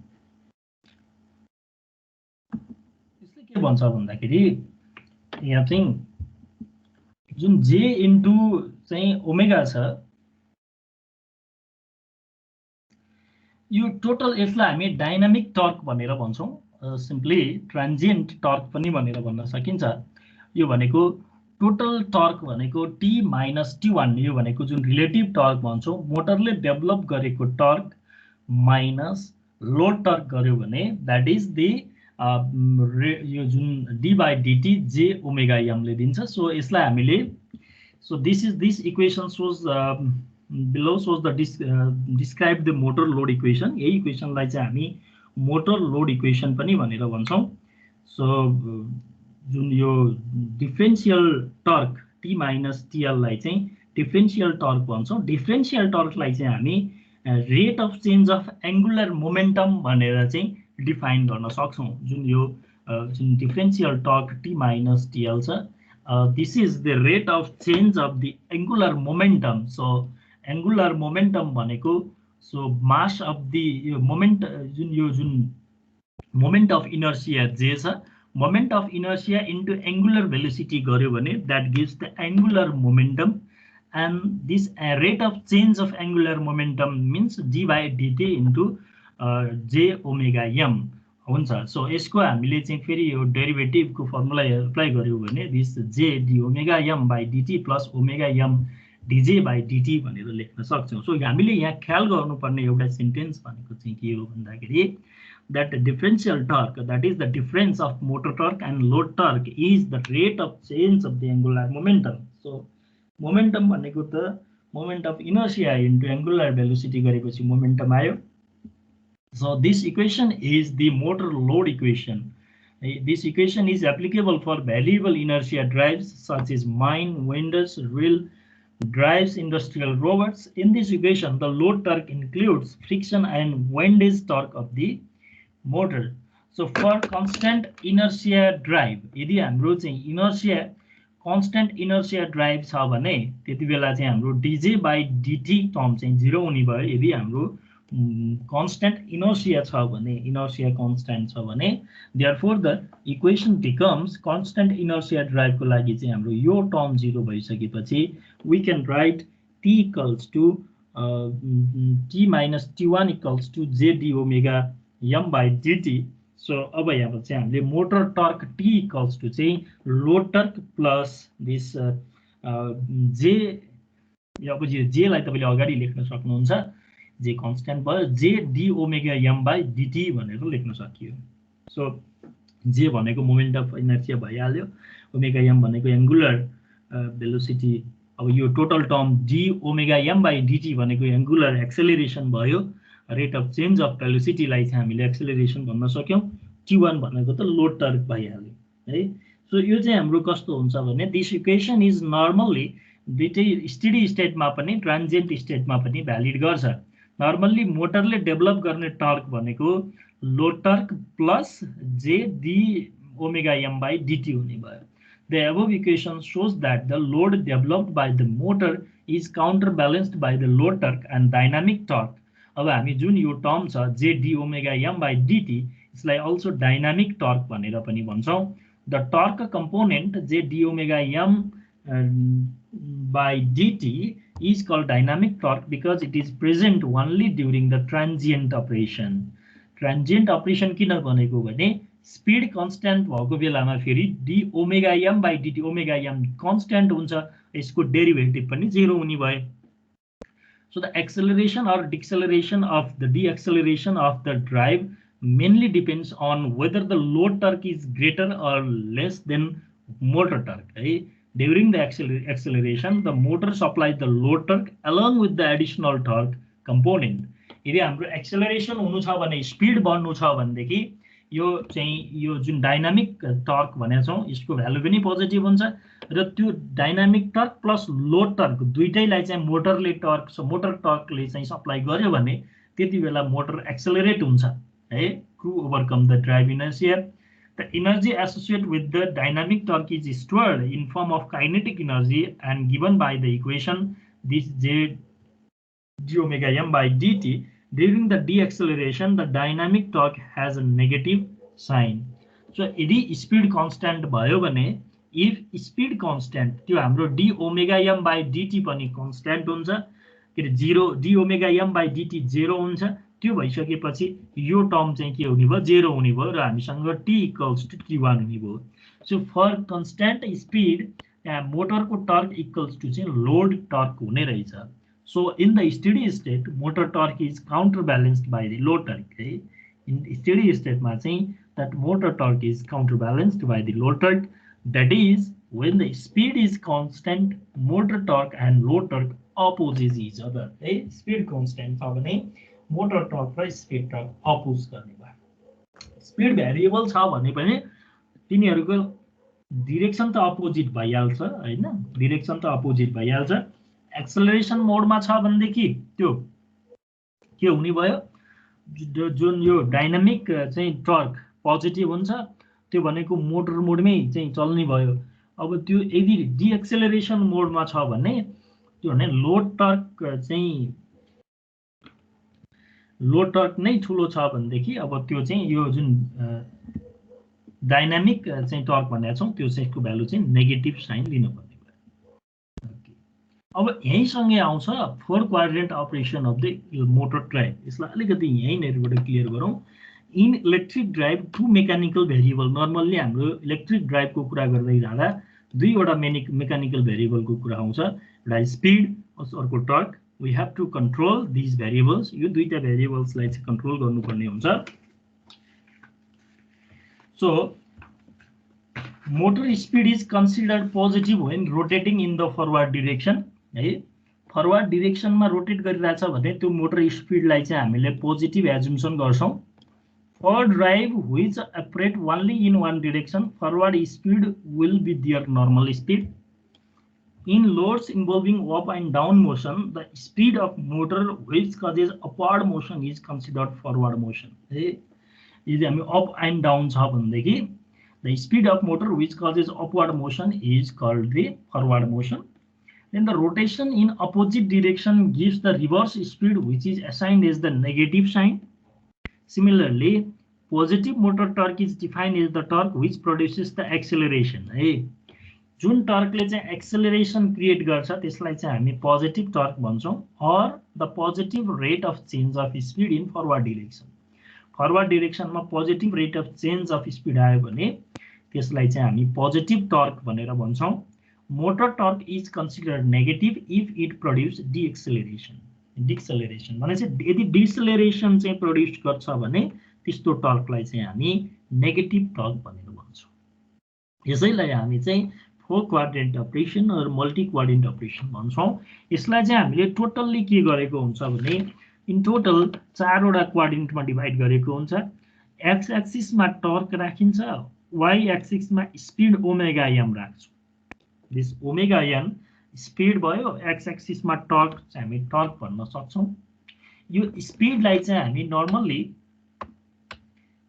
यसले के भन्छ भन्दाखेरि यहाँ चाहिँ जुन J इन्टु चाहिँ ओमेगा छ यो टोटल यसलाई हामी डाइनामिक टर्क भनेर भन्छौँ। सिम्पली ट्रान्जिएन्ट टर्क पनि भनेर भन्न सकिन्छ। यो भनेको टोटल टर्क भनेको T माइनस T1, यो भनेको जुन रिलेटिभ टर्क भन्छौँ मोटरले डेभलप गरेको टर्क माइनस लोड टर्क गर्यो भने द्याट इज दी यो जुन डी बाई डिटी जे ओमेगा एमले दिन्छ। सो यसलाई हामीले so this equation shows below shows the describe the motor load equation. यही इक्वेसनलाई चाहिँ हामी मोटर लोड इक्वेसन पनि भनेर भन्छौँ। सो जुन यो differential torque T minus TL लाई चाहिँ डिफरेन्शियल टर्क भन्छौँ। डिफरेन्शियल टर्कलाई चाहिँ हामी rate of change of angular momentum भनेर चाहिँ डिफाइन गर्न सक्छौँ। जुन यो जुन differential torque T minus TL छ, this is the rate of change of the angular momentum. So angular momentum भनेको so mass of the moment जुन moment of inertia J छ, moment of inertia into angular velocity गर्यो भने that gives the angular momentum, and this rate of change of angular momentum means d by dt into j omega m हुन्छ। So यसको हामीले चाहिँ फेरि यो डेरिभेटिभको formula apply गर्यो भने this j d omega m by dt plus omega m dj by dt भनेर लेख्न सक्छौँ। सो हामीले यहाँ ख्याल गर्नुपर्ने एउटा सेन्टेन्स भनेको चाहिँ के हो भन्दाखेरि that the differential torque, that is the difference of motor torque and load torque, is the rate of change of the angular momentum. So momentum भनेको त moment of inertia into angular velocity गरेपछि momentum आयो। So this equation is the motor load equation. This equation is applicable for variable inertia drives such as mine, windows, rail drives, industrial robots. In this equation, the load torque includes friction and windage torque of the motor. So for constant inertia drive, यदि हाम्रो चाहिँ inertia constant inertia drive छ भने त्यति बेला चाहिँ हाम्रो dj by dt term चाहिँ 0 हुने भयो। यदि हाम्रो constant inertia छ भने, inertia constant छ भने, therefore the equation becomes constant inertia drive को लागि चाहिँ हाम्रो यो टर्म 0 भइसकेपछि we can write t equals to t minus t1 equals to j d omega m by dt. So अब यहाँ चाहिँ हामीले motor torque T equals to चाहिँ load torque plus this J अब जे लाई तपाईले अगाडि लेख्न सक्नुहुन्छ जे कन्स्ट्यान्ट भयो J D omega M by D T भनेर लेख्न सकियो सो जे भनेको मोमेन्ट अफ इनर्सिया भइहाल्यो ओमेगा एम भनेको एंगुलर भेलोसिटी अब यो total term D omega M by D T भनेको एंगुलर एक्सेलरेसन भयो रेट अफ चेन्ज अफ भेलोसिटीलाई चाहिँ हामीले एक्सेलरेसन भन्न सक्यौं Q1 भनेको त लोड टर्क भइहाल्यो है सो यो चाहिँ हाम्रो कस्तो हुन्छ भने दिस इक्वेसन इज नर्मल्ली दुईटै स्टेडी स्टेटमा पनि ट्रान्जिएन्ट स्टेटमा पनि भ्यालिड गर्छ नर्मल्ली मोटरले डेभलप गर्ने टर्क भनेको load torque plus J D omega M by D T हुने भयो The above equation shows that the load developed by the motor is counterbalanced by the load torque and dynamic torque. अब हामी जुन यो term छ J D omega M by D T यसलाई also dynamic torque भनेर पनि भन्छौं the torque component J D omega M by D T is called dynamic torque because it is present only during the transient operation. Transient operation किन भनेको भने speed constant भएको बेलामा फेरि D omega M by DT omega M constant हुन्छ यसको derivative पनि 0 हुने भयो so the acceleration or deceleration of the deceleration of the drive mainly depends on whether the load torque is greater or less than motor torque right? During the acceleration the motor supplies the load torque along with the additional torque component यदि हाम्रो acceleration हुनु छ भने speed बढ्नु छ भनेदेखि यो जुन डाइनामिक टर्क भनेको छौं यसको भ्यालु पनि पोजिटिभ हुन्छ र त्यो dynamic torque plus load torque दुईटैलाई चाहिँ मोटर टर्कले चाहिँ सप्लाई गर्यो भने त्यति बेला मोटर एक्सेलरेट हुन्छ है to overcome the drive inertia The energy associated with the dynamic torque is stored in form of kinetic energy and given by the equation this J d omega m by dt. During the deceleration, the dynamic torque has a negative sign. So, if speed constant भयो भने if speed constant त्यो हाम्रो d omega m by dt पनि constant हुन्छ के 0 d omega m by dt 0 हुन्छ त्यो भइसकेपछि यो टर्म चाहिँ के हुने भयो 0 हुने भयो र हामीसँग t equals to t1 हुने भयो सो फर कन्स्ट्यान्ट स्पीड मोटरको टर्क इक्वल्स टु चाहिँ लोड टर्क हुने रहेछ so in the steady state motor torque is counter balanced by the load torque है इन स्टेडी स्टेटमा चाहिँ that motor torque is counterbalanced by the load torque that is when the speed is constant motor torque and load torque opposes each other है speed constant छ भने motor torque र speed torque oppose गर्ने भयो speed variable छ भने पनि तिनीहरुको direction त अपोजिट भइहाल्छ हैन डाइरेक्सन त अपोजिट भइहाल्छ एक्सेलरेसन मोडमा छ भनेदेखि त्यो के हुने भयो जुन यो डाइनामिक चाहिँ टर्क पोजिटिभ हुन्छ त्यो भनेको मोटर मोडमै चाहिँ चल्ने भयो अब त्यो यदि डीएक्सेलरेसन मोडमा छ भने त्यो भने लोड टर्क चाहिँ लोड टर्क नै ठुलो छ भनेदेखि अब त्यो चाहिँ यो जुन डाइनामिक चाहिँ टर्क भनेको छौं त्यो चाहिँ को भ्यालु चाहिँ नेगेटिभ साइन लिनु पर्ने भयो ओके अब यही सँगै आउँछ four quadrant operation of the motor drive यसलाई अलिकति यही नेरबाट क्लियर गरौँ in electric drive to mechanical variable normally हाम्रो इलेक्ट्रिक ड्राइभको कुरा गर्दै जाँदा दुईवटा मेकानिकल भेरिएबलको कुरा आउँछ एउटा स्पीड अर्को torque we have to control these variables यो दुईटा variables लाई चाहिँ कन्ट्रोल गर्नुपर्ने हुन्छ so motor speed is considered positive when rotating in the forward direction है फरवर्ड डाइरेक्सनमा रोटेट गरिरहेछ भने त्यो मोटर स्पीड लाई चाहिँ हामीले पोजिटिभ एजुम्सन गर्छौं for drive which operate only in one direction forward speed will be their normal speed in loads involving up and down motion the speed of motor which causes upward motion is considered forward motion यदि हामी up and down छ भनेदेखि the speed of motor which causes upward motion is called the forward motion then the rotation in opposite direction gives the reverse speed which is assigned as the negative sign similarly positive motor torque is defined as the torque which produces the acceleration जुन टर्कले चाहिँ acceleration create गर्छ त्यसलाई चाहिँ हामी positive torque भन्छौं or the positive rate of change of speed in forward direction forward डिरेक्सनमा positive rate of change of speed आयो भने त्यसलाई चाहिँ हामी पोजिटिभ टर्क भनेर भन्छौँ। Motor torque is considered negative if it produce deceleration भनेपछि यदि डिसेलेरेसन चाहिँ प्रोड्युस गर्छ भने त्यस्तो टर्कलाई चाहिँ हामी नेगेटिभ टर्क भनेर भन्छौँ। यसैलाई हामी चाहिँ 4 क्वाड्रेन्ट अपरेसन र मल्टी क्वाड्रेन्ट अपरेसन भन्छौँ। यसलाई चाहिँ हामीले टोटल्ली के गरेको हुन्छ भने इन टोटल 4 वटा क्वाड्रेन्टमा डिभाइड गरेको हुन्छ। एक्स एक्सिसमा टर्क राखिन्छ, वाई एक्सिसमा स्पिड ओमेगा एम राख्छौँ। दिस ओमेगा एन स्पिड भयो, एक्स एक्सिसमा टर्क चाहिँ हामी टर्क भन्न सक्छौँ। यो स्पिडलाई चाहिँ हामी नर्मल्ली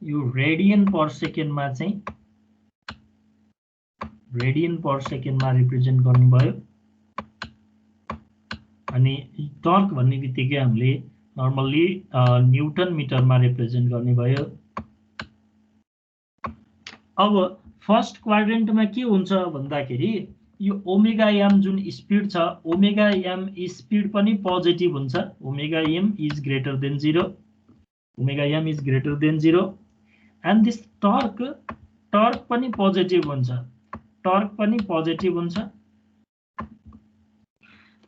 यो रेडियन पर सेकेन्डमा चाहिँ रिप्रेजेन्ट गर्नुभयो अनि टर्क भन्ने बित्तिकै हामीले नर्मल्ली न्युटन मिटरमा रिप्रेजेन्ट गर्ने भयो। अब फर्स्ट क्वाड्रेन्टमा के हुन्छ भन्दाखेरि यो ओमेगा एम जुन स्पिड छ, ओमेगा एम स्पिड पनि पोजिटिभ हुन्छ। Omega M is greater than 0, omega M is greater than 0 and this torque पनि पोजिटिभ हुन्छ, टर्क पनि पोजिटिभ हुन्छ।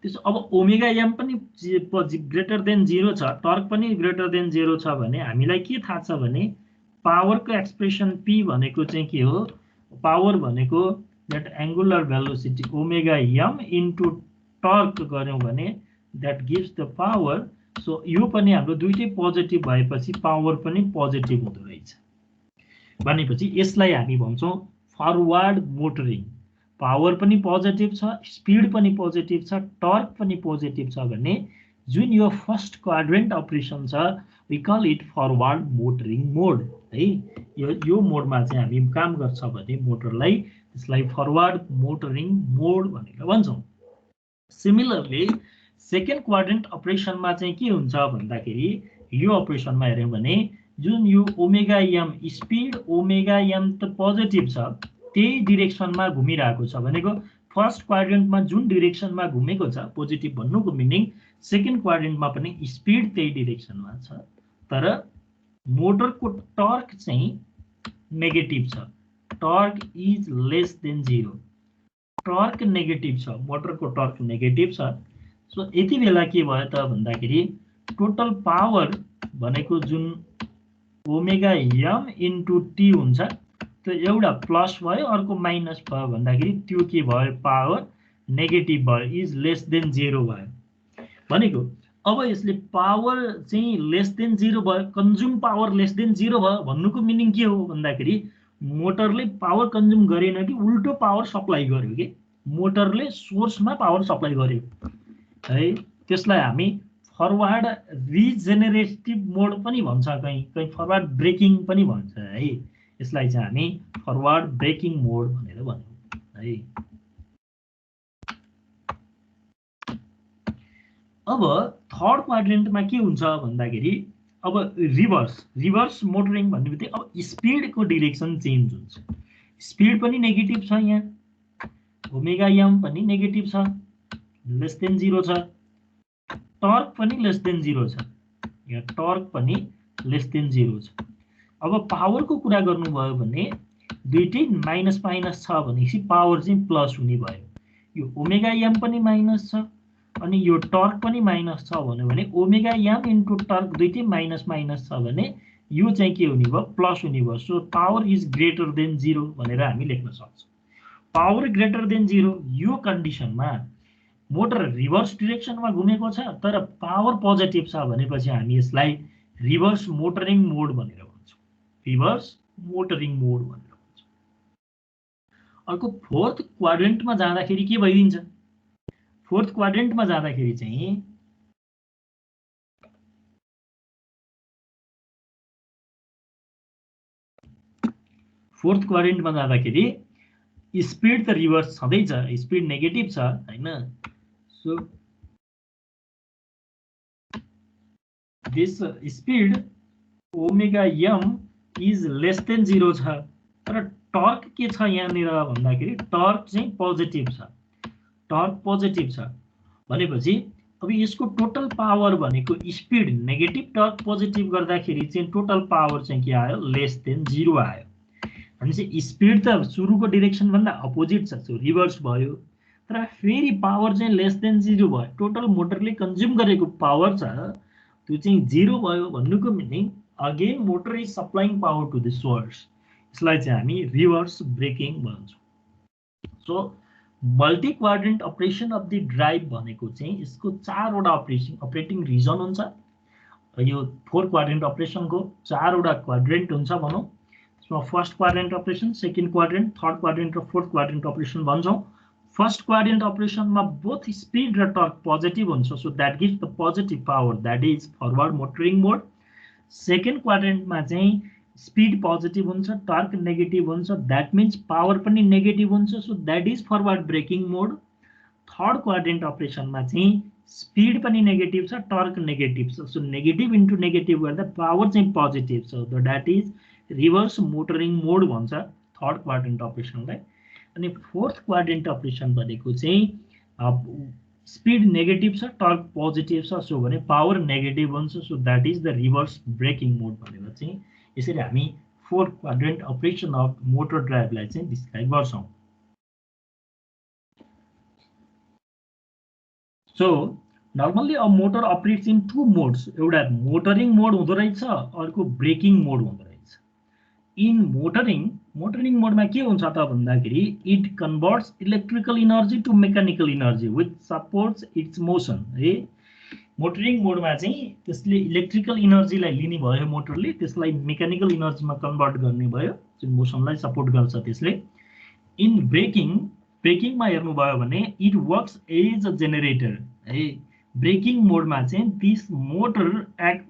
त्यसो अब ओमेगा एम पनि ग्रेटर देन 0 छ, टर्क पनि ग्रेटर देन 0 छ भने हामीलाई के थाहा छ भने पावरको एक्सप्रेसन P भनेको चाहिँ के हो? पावर भनेको that angular velocity omega M into torque गऱ्यौँ भने that gives the power. So यो पनि हाम्रो दुइटै पोजिटिभ भएपछि पावर पनि पोजिटिभ हुँदो रहेछ। भनेपछि यसलाई हामी भन्छौँ फरवर्ड मोटरिङ। पावर पनि पोजिटिभ छ, स्पिड पनि पोजिटिभ छ, टर्क पनि पोजिटिभ छ भने जुन यो फर्स्ट क्वाड्रेन्ट अपरेसन छ we call it forward motoring मोड है। यो मोडमा चाहिँ हामी काम गर्छ भने मोटरलाई त्यसलाई फरवर्ड मोटरिङ मोड भनेर भन्छौँ। सिमिलरली सेकेन्ड क्वाड्रेन्ट अपरेसनमा चाहिँ के हुन्छ भन्दाखेरि यो अपरेसनमा हेऱ्यौँ भने जुन यो omega M speed omega M त पोजिटिभ छ, त्यही डिरेक्सनमा घुमिरहेको छ भनेको फर्स्ट क्वाड्रेन्टमा जुन डिरेक्सनमा घुमेको छ पोजिटिभ भन्नुको मिनिङ सेकेन्ड क्वाड्रेन्टमा पनि स्पिड त्यही डिरेक्सनमा छ, तर मोटरको टर्क चाहिँ नेगेटिभ छ। Torque is less than 0, torque negative छ, मोटरको टर्क नेगेटिभ छ। सो यति बेला के भयो त भन्दाखेरि टोटल पावर भनेको जुन ओमेगा एम इन्टु टी हुन्छ त्यो एउटा प्लस भयो अर्को माइनस भयो भन्दाखेरि त्यो के भयो? पावर नेगेटिभ भयो, इज लेस देन 0 भयो। भनेको अब यसले पावर चाहिँ लेस देन 0 भयो, कन्ज्युम पावर लेस देन 0 भयो भन्नुको मिनिङ के हो भन्दाखेरि मोटरले पावर कन्ज्युम गरेन कि उल्टो पावर सप्लाई गर्यो कि मोटरले सोर्समा पावर सप्लाई गर्यो है। त्यसलाई हामी फरवर्ड रिजेनेरेटिभ मोड पनि भन्छ, कहीँ फरवर्ड ब्रेकिङ पनि भन्छ है। यसलाई चाहिँ हामी फरवर्ड ब्रेकिङ मोड भनेर भन्छौँ है। अब थर्ड क्वाड्रेन्टमा के हुन्छ भन्दाखेरि अब रिभर्स मोटरिङ भन्ने बित्तिकै अब स्पिडको डिरेक्सन चेन्ज हुन्छ। स्पिड पनि नेगेटिभ छ, यहाँ ओमेगा एम पनि नेगेटिभ छ, लेस देन 0 छ, टर्क पनि लेस देन 0 छ, यहाँ टर्क पनि लेस देन 0 छ। अब पावरको कुरा गर्नुभयो भने दुइटै माइनस माइनस छ भनेपछि पावर चाहिँ प्लस हुने भयो। यो ओमेगा एम पनि माइनस छ अनि यो टर्क पनि माइनस छ भन्यो भने ओमेगा एम इन्टु टर्क दुइटै माइनस माइनस छ भने यो चाहिँ के हुने भयो? प्लस हुने भयो। So power is greater than 0 भनेर हामी लेख्न सक्छौँ। पावर ग्रेटर देन 0 यो कन्डिसनमा मोटर रिभर्स डिरेक्सनमा घुमेको छ तर पावर पोजिटिभ छ भनेपछि हामी यसलाई रिभर्स मोटरिङ मोड भनेर भन्छौँ। रिभर्स मोटरिङ मोड भनेर भन्छौँ। अर्को फोर्थ क्वाड्रेन्टमा जाँदाखेरि के भइदिन्छ? फोर्थ क्वाड्रेन्टमा जाँदाखेरि चाहिँ स्पिड त रिभर्स छँदैछ, स्पिड नेगेटिभ छ हैन। So this speed omega M is less than 0 छ, तर टर्क के छ यहाँनिर भन्दाखेरि टर्क चाहिँ पोजिटिभ छ, टर्क पोजिटिभ छ भनेपछि अब यसको टोटल पावर भनेको स्पिड नेगेटिभ टर्क पोजिटिभ गर्दाखेरि चाहिँ टोटल पावर चाहिँ के आयो लेस देन 0 आयो। भनेपछि स्पिड त सुरुको डिरेक्सन भन्दा अपोजिट छ, सो रिभर्स भयो। तर फेरि पावर चाहिँ लेस देन 0 भयो। टोटल मोटरले कन्ज्युम गरेको पावर छ त्यो चाहिँ 0 भयो भन्नुको meaning again motor is supplying power to the source. यसलाई चाहिँ हामी रिभर्स ब्रेकिङ भन्छौँ। So multi quadrant operation of the drive भनेको चाहिँ यसको 4 वटा अपरेटिङ रिजन हुन्छ। यो 4 क्वाड्रेन्ट अपरेसनको 4 वटा क्वाड्रेन्ट हुन्छ भनौँ। त्यसमा first quadrant operation, second quadrant, third quadrant र फोर्थ क्वाड्रेन्ट अपरेसन भन्छौँ। फर्स्ट क्वाड्रेन्ट अपरेसनमा बोथ स्पिड र टर्क पोजिटिभ हुन्छ, so that gives the positive power, that is forward motoring mode. Second क्वाड्रेन्टमा चाहिँ स्पिड पोजिटिभ हुन्छ, टर्क नेगेटिभ हुन्छ, that means power पनि नेगेटिभ हुन्छ, so that is forward braking mode. Third quadrant अपरेसनमा चाहिँ स्पिड पनि नेगेटिभ छ, टर्क नेगेटिभ छ, सो नेगेटिभ इन्टु नेगेटिभ गर्दा पावर चाहिँ पोजिटिभ छ, so that is reverse motoring मोड भन्छ थर्ड क्वाड्रेन्ट अपरेसनलाई। अनि फोर्थ क्वाड्रेन्ट अपरेसन भनेको चाहिँ स्पिड नेगेटिभ छ, टर्क पोजिटिभ छ, सो भने पावर नेगेटिभ हुन्छ, so that is the reverse braking mode भनेर चाहिँ यसरी हामी fourth quadrant operation of motor ड्राइभलाई चाहिँ डिस्क्राइब गर्छौँ। So normally a motor operates in 2 modes. एउटा मोटरिङ मोड हुँदो रहेछ, अर्को ब्रेकिङ मोड हुँदो रहेछ। इन मोटरिङ मोडमा के हुन्छ त भन्दाखेरि it converts electrical energy to mechanical energy which supports its motion. है मोटरिङ मोडमा चाहिँ त्यसले इलेक्ट्रिकल इनर्जीलाई लिने भयो मोटरले, त्यसलाई मेकानिकल इनर्जीमा कन्भर्ट गर्ने भयो, जुन मोसनलाई सपोर्ट गर्छ त्यसले। इन ब्रेकिङमा हेर्नुभयो भने it works as a generator. है ब्रेकिङ मोडमा चाहिँ this motor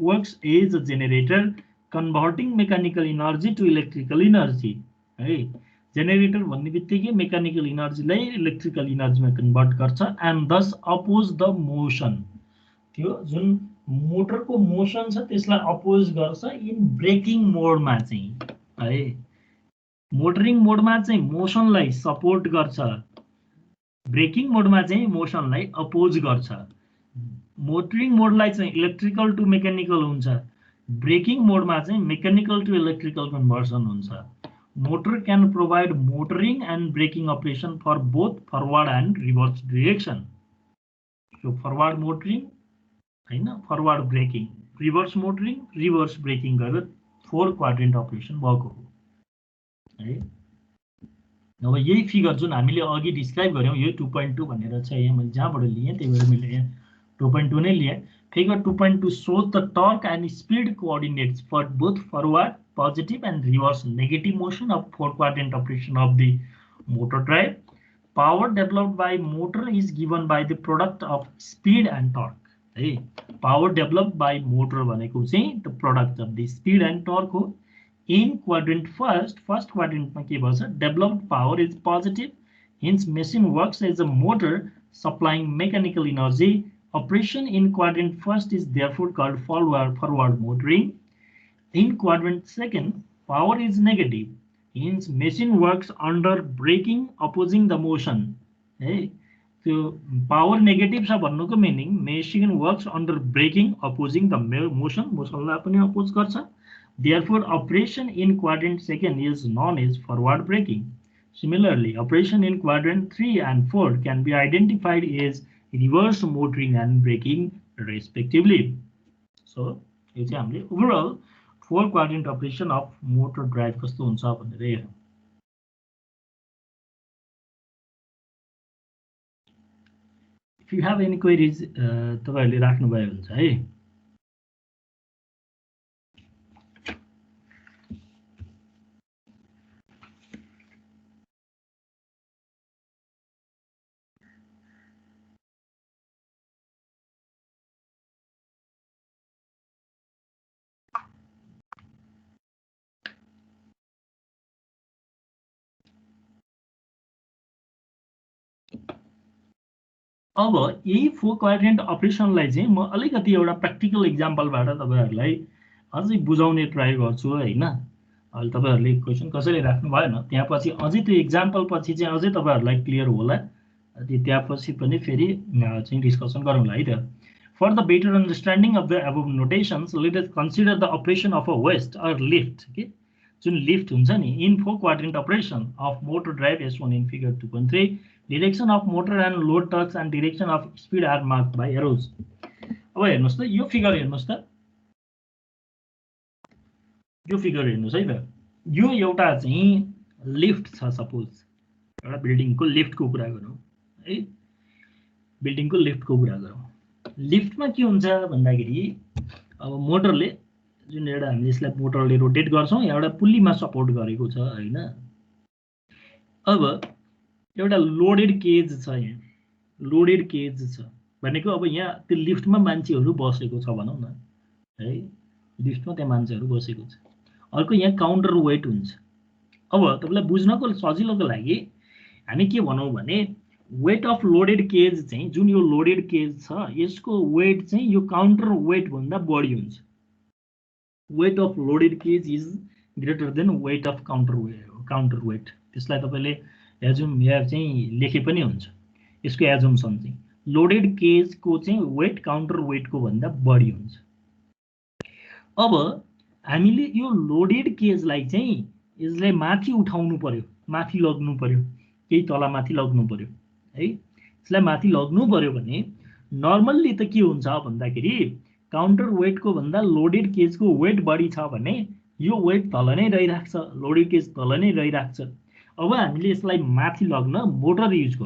works as a generator converting mechanical energy to electrical energy. है जेनेरेटर भन्ने बित्तिकै मेकानिकल इनर्जीलाई इलेक्ट्रिकल इनर्जीमा कन्भर्ट गर्छ and thus oppose the motion. त्यो जुन मोटरको मोसन छ त्यसलाई अपोज गर्छ इन ब्रेकिङ मोडमा चाहिँ। है मोटरिङ मोडमा चाहिँ मोसनलाई सपोर्ट गर्छ, ब्रेकिङ मोडमा चाहिँ मोसनलाई अपोज गर्छ। मोटरिङ मोडलाई चाहिँ इलेक्ट्रिकल टु मेकानिकल हुन्छ, ब्रेकिङ मोडमा चाहिँ मेकानिकल टु इलेक्ट्रिकल कन्भर्सन हुन्छ। Motor can provide motoring and braking operation for both forward and reverse direction. So forward motoring होइन, forward braking, reverse motoring, reverse braking गरेर 4 quadrant operation भएको हो। है अब यही फिगर जुन हामीले अघि डिस्क्राइब गऱ्यौँ यो 2.2 भनेर चाहिँ यहाँ मैले जहाँबाट लिएँ त्यही भएर मैले यहाँ 2.2 नै लिएँ। Figure 2.2 shows the torque and speed coordinates for both forward positive and reverse negative motion of 4 quadrant operation of the motor drive. Power developed by motor is given by the product of speed and torque. है power developed by motor भनेको चाहिँ the product of the speed and torque हो। In quadrant first quadrant में के भन्छ developed power is positive, hence machine works as a motor supplying mechanical energy. Operation in quadrant first is therefore called forward motoring. In quadrant second, power is negative, hence machine works under braking opposing the motion. है त्यो power negative छ भन्नुको meaning machine works under braking opposing the motion, मोसनलाई पनि oppose गर्छ। Therefore, operation in quadrant second is known as forward braking. Similarly, operation in quadrant 3 and 4 can be identified as reverse motoring and braking respectively. So, यो चाहिँ हामीले overall 4 quadrant operation of motor drive कस्तो हुन्छ भनेर हेरौँ। If you have any queries, तपाईहरुले राख्नु भयो हुन्छ है। अब यही 4 क्वाड्रेन्ट अपरेसनलाई चाहिँ म अलिकति एउटा प्र्याक्टिकल एक्जाम्पलबाट तपाईहरुलाई अझै बुझाउने ट्राई गर्छु हैन। अहिले तपाईहरुले क्वेशन कसैले राख्नु भएन, त्यहाँ पछि अझै त्यो एक्जाम्पल पछि चाहिँ अझै तपाईहरुलाई क्लियर होला। त्यसपछि पनि फेरि चाहिँ डिस्कसन गरौँला है त For the better understanding of the above notations, let us consider the operation of a hoist or lift. Okay? जुन लिफ्ट हुन्छ नि in 4 quadrant operation of motor drive as shown in figure 2.3. Direction of motor and load torques and direction of speed are marked by arrows. अब हेर्नुस् त यो figure हेर्नुस् त यो फिगर हेर्नुस् है त यो एउटा चाहिँ लिफ्ट छ सपोज एउटा बिल्डिङको लिफ्टको कुरा गरौँ है बिल्डिङको लिफ्टको कुरा गरौँ लिफ्टमा के हुन्छ भन्दाखेरि अब मोटरले जुन एउटा हामीले यसलाई मोटरले रोटेट गर्छौँ एउटा पुल्लीमा सपोर्ट गरेको छ हैन अब एउटा लोडेड केज छ यहाँ लोडेड केज छ भनेको अब यहाँ त्यो लिफ्टमा मान्छेहरू बसेको छ भनौँ न है लिफ्टमा त्यहाँ मान्छेहरू बसेको छ अर्को यहाँ काउन्टर वेट हुन्छ अब तपाईलाई बुझ्नको सजिलोको लागि हामी के भनौँ भने वेट अफ लोडेड केज चाहिँ जुन यो लोडेड केज छ यसको वेट चाहिँ यो काउन्टर वेट भन्दा बढी हुन्छ weight of loaded cage is greater than weight of counter weight त्यसलाई तपाईले एजुम या चाहिँ लेखे पनि हुन्छ यसको एजुम्सन चाहिँ लोडेड केजको चाहिँ वेट काउन्टर वेटको भन्दा बढी हुन्छ अब हामीले यो लोडेड केजलाई चाहिँ यसलाई माथि उठाउनु पर्यो माथि लग्नु पर्यो केही तल माथि लग्नु पर्यो है यसलाई माथि लग्नु पर्यो भने नर्मल्ली त के हुन्छ भन्दाखेरि काउन्टर वेटको भन्दा लोडेड केजको वेट बढी छ भने यो वेट तल नै रहिराख्छ लोडेड केज तल नै रहिराख्छ अब हामीले यसलाई माथि लग्न मोटर युज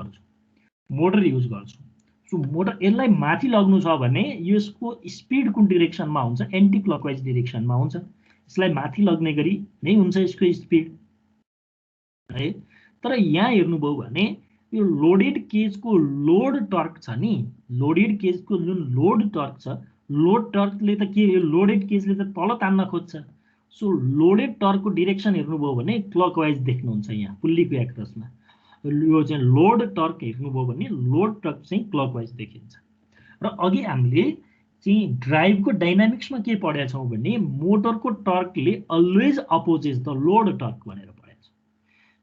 गर्छौँ सो मोटर यसलाई माथि लग्नु छ भने यसको स्पिड कुन डिरेक्सनमा हुन्छ एन्टी क्लकवाइज डिरेक्सनमा हुन्छ यसलाई माथि लग्ने गरी नै हुन्छ यसको स्पिड है तर यहाँ हेर्नुभयो भने यो लोडेड केजको लोड टर्क छ नि लोडेड केजको जुन लोड टर्क छ लोड टर्कले त के यो लोडेड केजले त तल तान्न खोज्छ सो लोडेड टर्कको डिरेक्सन हेर्नुभयो भने क्लकवाइज देख्नुहुन्छ यहाँ पुल्लीको एक्रोसमा यो चाहिँ लोड टर्क हेर्नुभयो भने लोड टर्क चाहिँ क्लकवाइज देखिन्छ र अघि हामीले चाहिँ ड्राइभको डाइनामिक्समा के पढेका छौँ भने मोटरको टर्कले always opposes the load torque भनेर पढेका छौँ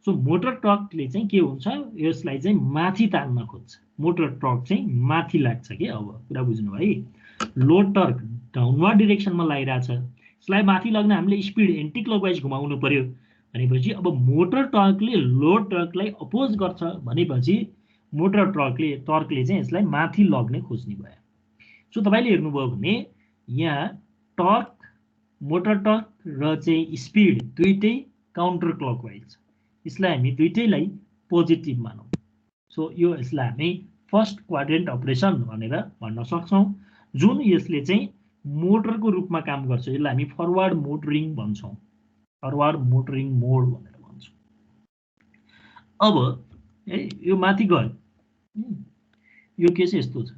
सो मोटर टर्कले चाहिँ के हुन्छ यसलाई चाहिँ माथि तान्न खोज्छ मोटर टर्क चाहिँ माथि लाग्छ के अब कुरा बुझ्नु है लोड टर्क डाउनवर्ड डिरेक्सनमा लागिरहेछ यसलाई माथि लग्न हामीले स्पिड एन्टी क्लकवाइज घुमाउनु पर्यो भनेपछि अब मोटर टर्कले लोड टर्कलाई अपोज गर्छ भनेपछि मोटर टर्कले चाहिँ यसलाई माथि लग्ने खोज्ने भयो सो तपाईले हेर्नुभयो भने यहाँ टर्क मोटर टर्क र चाहिँ स्पिड दुईटै काउन्टर क्लकवाइज यसलाई हामी दुईटैलाई पोजिटिभ मानौँ सो यो यसलाई हामी फर्स्ट क्वाड्रेन्ट अपरेसन भनेर भन्न सक्छौँ जुन यसले चाहिँ मोटरको रूपमा काम गर्छ यसलाई हामी फरवर्ड मोटरिङ भन्छौँ फरवर्ड मोटरिङ मोड भनेर भन्छौँ अब यो माथि गयो यो केस यस्तो छ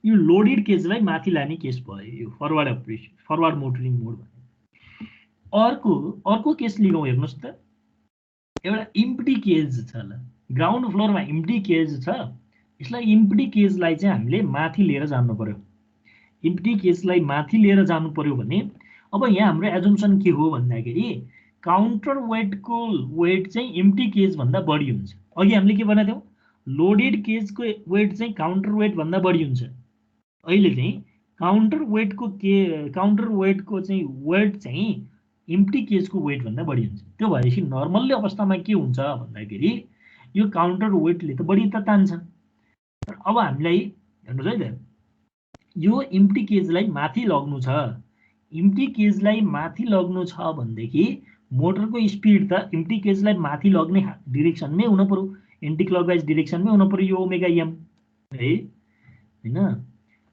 यो लोडेड केजलाई माथि लाने केस भयो यो फरवर्ड अपरेसन फरवर्ड मोटरिङ मोड भन्ने अर्को केस लिगौँ हेर्नुहोस् त एउटा इम्प्टी केज छ ल ग्राउन्ड फ्लोरमा इम्प्टी केज छ यसलाई इम्प्टी केजलाई चाहिँ हामीले माथि लिएर जानु पर्यो इम्प्टी केजलाई माथि लिएर जानु पर्यो भने अब यहाँ हाम्रो एजम्सन के हो भन्दाखेरि काउन्टर वेटको वेट चाहिँ इम्प्टी केज भन्दा बढी हुन्छ अघि हामीले के भनेको थियौँ लोडेड केजको वेट चाहिँ काउन्टर वेट भन्दा बढी हुन्छ अहिले चाहिँ काउन्टर वेटको चाहिँ वेट चाहिँ इम्प्टी केजको वेट भन्दा बढी हुन्छ त्यो भएपछि नर्मल्ली अवस्थामा के हुन्छ भन्दाखेरि यो काउन्टर वेटले त बढी त तान्छ अब हामीलाई हेर्नुहोस् है त यो इम्प्टी केजलाई माथि लग्नु छ इम्प्टी केजलाई माथि लग्नु छ भनेदेखि मोटरको स्पिड त इम्प्टी केजलाई माथि लग्ने डिरेक्सनमै हुनु पर्यो एन्टी क्लकवाइज डिरेक्सनमै हुनु पर्यो यो ओमेगा एम है हैन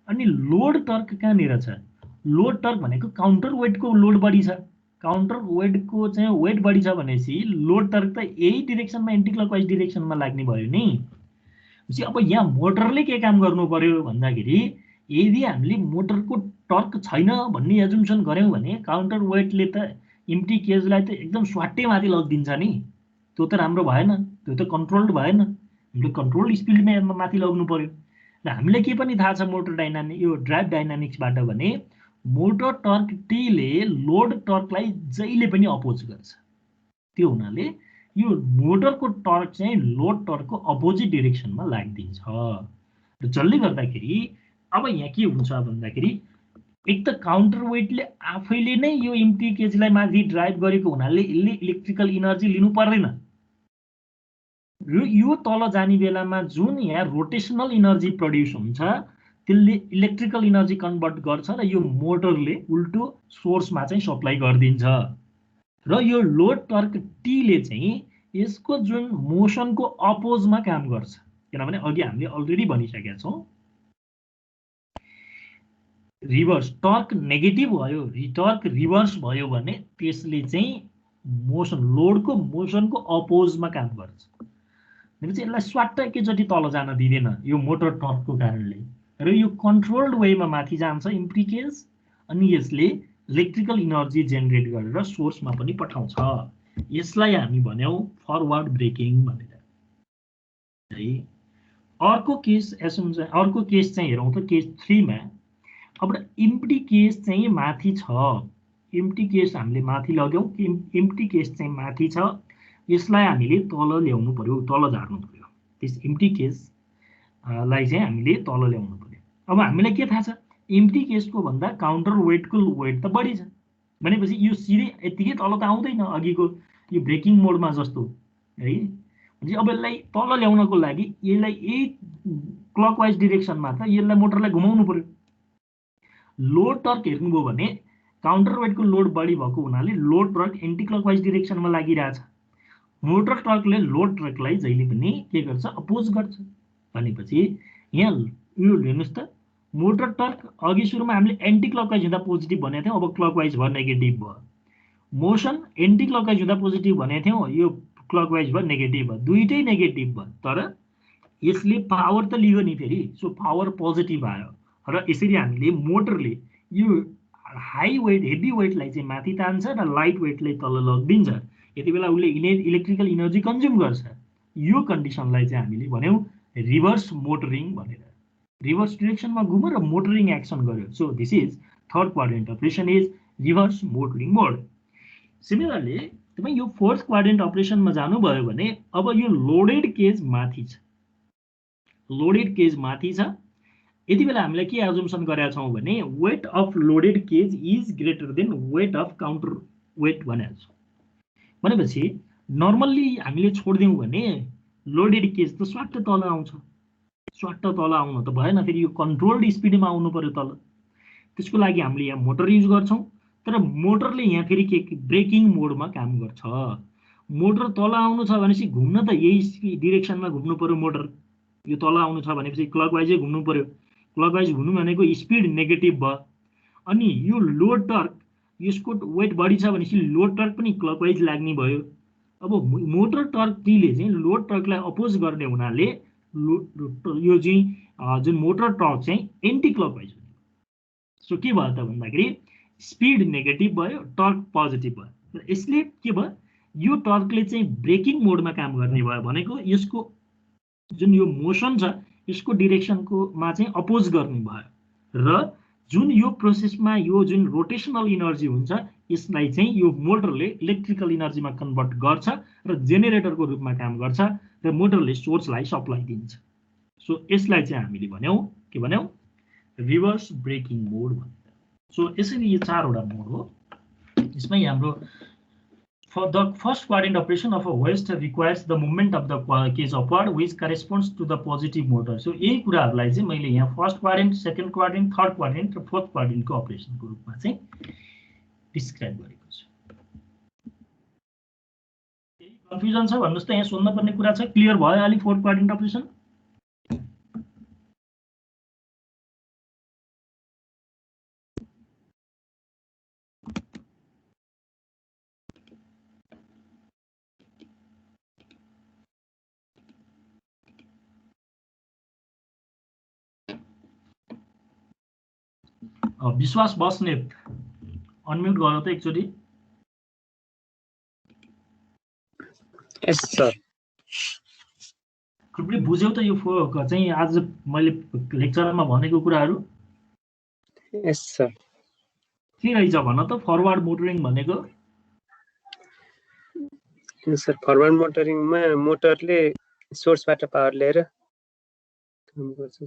अनि लोड टर्क कहाँनिर छ लोड टर्क भनेको काउन्टर वेटको लोड बढी छ काउन्टर वेटको चाहिँ वेट बढी छ भनेपछि लोड टर्क त यही डिरेक्सनमा एन्टी क्लकवाइज डिरेक्सनमा लाग्ने भयो नि अब यहाँ मोटरले के काम गर्नु पर्यो भन्दाखेरि यदि हामीले मोटरको टर्क छैन भन्ने एजुम्सन गऱ्यौँ भने काउन्टर वेटले त इम्प्टी केजलाई त एकदम स्वाट्टै माथि लगिदिन्छ नि त्यो त राम्रो भएन त्यो त कन्ट्रोल्ड भएन हामीले कन्ट्रोल स्पिडमा माथि लग्नु पर्यो र हामीलाई के पनि थाहा छ मोटर डाइनामिक यो ड्राइभ डाइनामिक्सबाट भने मोटर टर्क टीले लोड टर्कलाई जहिले पनि अपोज गर्छ त्यो हुनाले यो मोटरको टर्क चाहिँ लोड टर्कको अपोजिट डिरेक्सनमा लागिदिन्छ र जसले गर्दाखेरि अब यहाँ के हुन्छ भन्दाखेरि एक त काउन्टर वेटले आफैले नै यो एम्प्टी केजलाई माथि ड्राइभ गरेको हुनाले यसले इलेक्ट्रिकल इनर्जी लिनु पर्दैन यो तल जाने बेलामा जुन यहाँ रोटेसनल इनर्जी प्रड्युस हुन्छ त्यसले इलेक्ट्रिकल इनर्जी कन्भर्ट गर्छ र यो मोटरले उल्टो सोर्समा चाहिँ सप्लाई गरिदिन्छ र यो लोड टर्क टीले चाहिँ यसको जुन मोसनको अपोजमा काम गर्छ किनभने अघि हामीले अलरेडी भनिसकेका छौँ रिभर्स टर्क नेगेटिभ भयो टर्क रिभर्स भयो भने त्यसले चाहिँ मोसन लोडको मोसनको अपोजमा काम गर्छ भनेपछि यसलाई स्वाट्ट एकैचोटि तल जान दिँदैन यो मोटर टर्कको कारणले र यो कन्ट्रोल्ड वेमा माथि जान्छ एम्प्टी केज अनि यसले इलेक्ट्रिकल इनर्जी जेनेरेट गरेर सोर्समा पनि पठाउँछ यसलाई हामी भन्यौं फरवर्ड ब्रेकिङ भनेर है अर्को केस चाहिँ हेरौँ त केस 3 मा अब एम्प्टी केस चाहिँ माथि छ एम्प्टी केस हामीले माथि लग्यौं एम्प्टी केस चाहिँ माथि छ यसलाई हामीले तल ल्याउनु पर्यो तल झार्नु पर्यो त्यस एम्प्टी केस लाई चाहिँ हामीले तल ल्याउनु पर्यो अब हामीलाई के थाहा छ एम्प्टी केसको भन्दा काउन्टर वेटको वेट त बढी छ भनेपछि यो सिधै यतिकै तल त आउँदैन अघिको यो ब्रेकिङ मोडमा जस्तो है भनेपछि अब यसलाई तल ल्याउनको लागि यसलाई यही क्लकवाइज डिरेक्सनमा त यसलाई मोटरलाई घुमाउनु पर्यो लोड टर्क हेर्नुभयो भने काउन्टर वेटको लोड बढी भएको हुनाले लोड टर्क एन्टी क्लकवाइज डिरेक्सनमा लागिरहेछ मोटर टर्कले लोड टर्कलाई जहिले पनि के गर्छ अपोज गर्छ भनेपछि यहाँ यो हेर्नुस् त मोटर टर्क अघि सुरुमा हामीले एन्टी क्लकवाइज हुँदा पोजिटिभ भनेको थियौं अब क्लकवाइज भयो नेगेटिभ भयो मोसन एन्टी क्लकवाइज हुँदा पोजिटिभ भनेको थियौं यो क्लकवाइज भयो नेगेटिभ भयो दुईटै नेगेटिभ भयो तर यसले पावर त लियो नि फेरि सो पावर पोजिटिभ आयो र यसरी हामीले मोटरले यो हाई वेट हेभी वेटलाई चाहिँ माथि तान्छ र लाइट वेटलाई तल लगिदिन्छ यति बेला उसले इलेक्ट्रिकल इनर्जी कन्ज्युम गर्छ यो कन्डिसनलाई चाहिँ हामीले भन्यौं रिभर्स मोटरिङ भनेर रिभर्स डिरेक्सनमा घुम्यो र मोटरिङ एक्सन गर्यो so this is third quadrant operation is reverse motoring mode similarly तपाईं यो फोर्थ क्वाड्रेन्ट अपरेसनमा जानुभयो भने अब यो लोडेड केज माथि छ लोडेड केज माथि छ यति बेला हामीले के एजुम्सन गरेका छौं भने weight of loaded cage is greater than weight of counter weight भनेको छ भनेपछि नर्मल्ली हामीले छोड्दियौं भने लोडेड केज त स्वाट्ट तल आउँछ स्वाट्ट तल आउन त भएन फेरि यो कन्ट्रोल्ड स्पिडमा आउनु पर्यो तल त्यसको लागि हामीले यहाँ मोटर युज गर्छौं तर मोटरले यहाँ फेरि के ब्रेकिङ मोडमा काम गर्छ मोटर तल आउनु छ भनेपछि घुम्न त यही डिरेक्सनमा घुम्नु पर्यो मोटर यो तल आउनु छ भनेपछि क्लकवाइजै घुम्नु पर्यो क्लकवाइज घुम्नु भनेको स्पिड नेगेटिभ भयो अनि यो लोड टर्क यसको वेट बढी छ भनेपछि लोड टर्क पनि क्लकवाइज लाग्ने भयो अब मोटर टर्क टीले चाहिँ लोड टर्कलाई अपोज गर्ने हुनाले यो चाहिँ जुन मोटर टर्क चाहिँ एन्टी क्लकवाइज हुन्छ सो के भयो त भन्दाखेरि स्पिड नेगेटिभ भयो टर्क पोजिटिभ भयो र यसले के भयो यो टर्कले चाहिँ ब्रेकिङ मोडमा काम गर्ने भयो भनेको यसको जुन यो मोसन छ यसको डिरेक्सनको मा चाहिँ अपोज गर्ने भयो र जुन यो प्रोसेसमा यो जुन रोटेसनल इनर्जी हुन्छ यसलाई चाहिँ यो मोटरले इलेक्ट्रिकल इनर्जीमा कन्भर्ट गर्छ र जेनेरेटरको रूपमा काम गर्छ र मोटरले सोर्सलाई सप्लाई दिन्छ सो यसलाई चाहिँ हामीले भन्यौं के भन्यौं रिभर्स ब्रेकिङ मोड भनेर सो यसरी यो चारवटा मोड हो यसमा हाम्रो For the first quadrant operation of a hoist requires the movement of the case upward which corresponds to the positive motor. So यही कुराहरुलाई चाहिँ मैले यहाँ first quadrant second quadrant third quadrant र फोर्थ क्वाड्रेन्टको अपरेसनको रूपमा चाहिँ डिस्क्राइब गरेको छु। केही कन्फ्युजन छ भन्नुस् त यहाँ सोध्न पर्ने कुरा छ क्लियर भयो अलि फोर्थ क्वाड्रेन्ट अपरेसन विश्वास बस्नेत अनम्युट गर त एकचोटी यस सर कृपया बुझ्यौ त यो चाहिँ आज मैले लेक्चरमा भनेको कुराहरु यस सर के रहेछ भन त फरवर्ड मोटरिङ भनेको सर फरवर्ड मोटरिङमा मोटरले सोर्सबाट पावर लिएर काम गर्छ।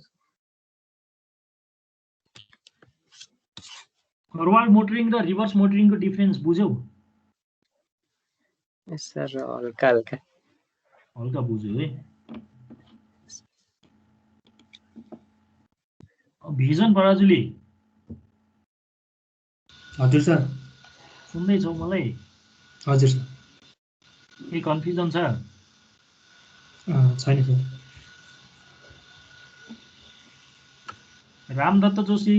फरवर्ड मोटरिङ र रिभर्स मोटरिङको डिफरेन्स बुझ्यौ? यस सर हल्का हल्का हल्का बुझ्यो है। भिजन बराजुली हजुर सर। सुन्दैछौ मलाई? हजुर सर। केही कन्फ्युजन छ? छैन सर। रामदत्त जोशी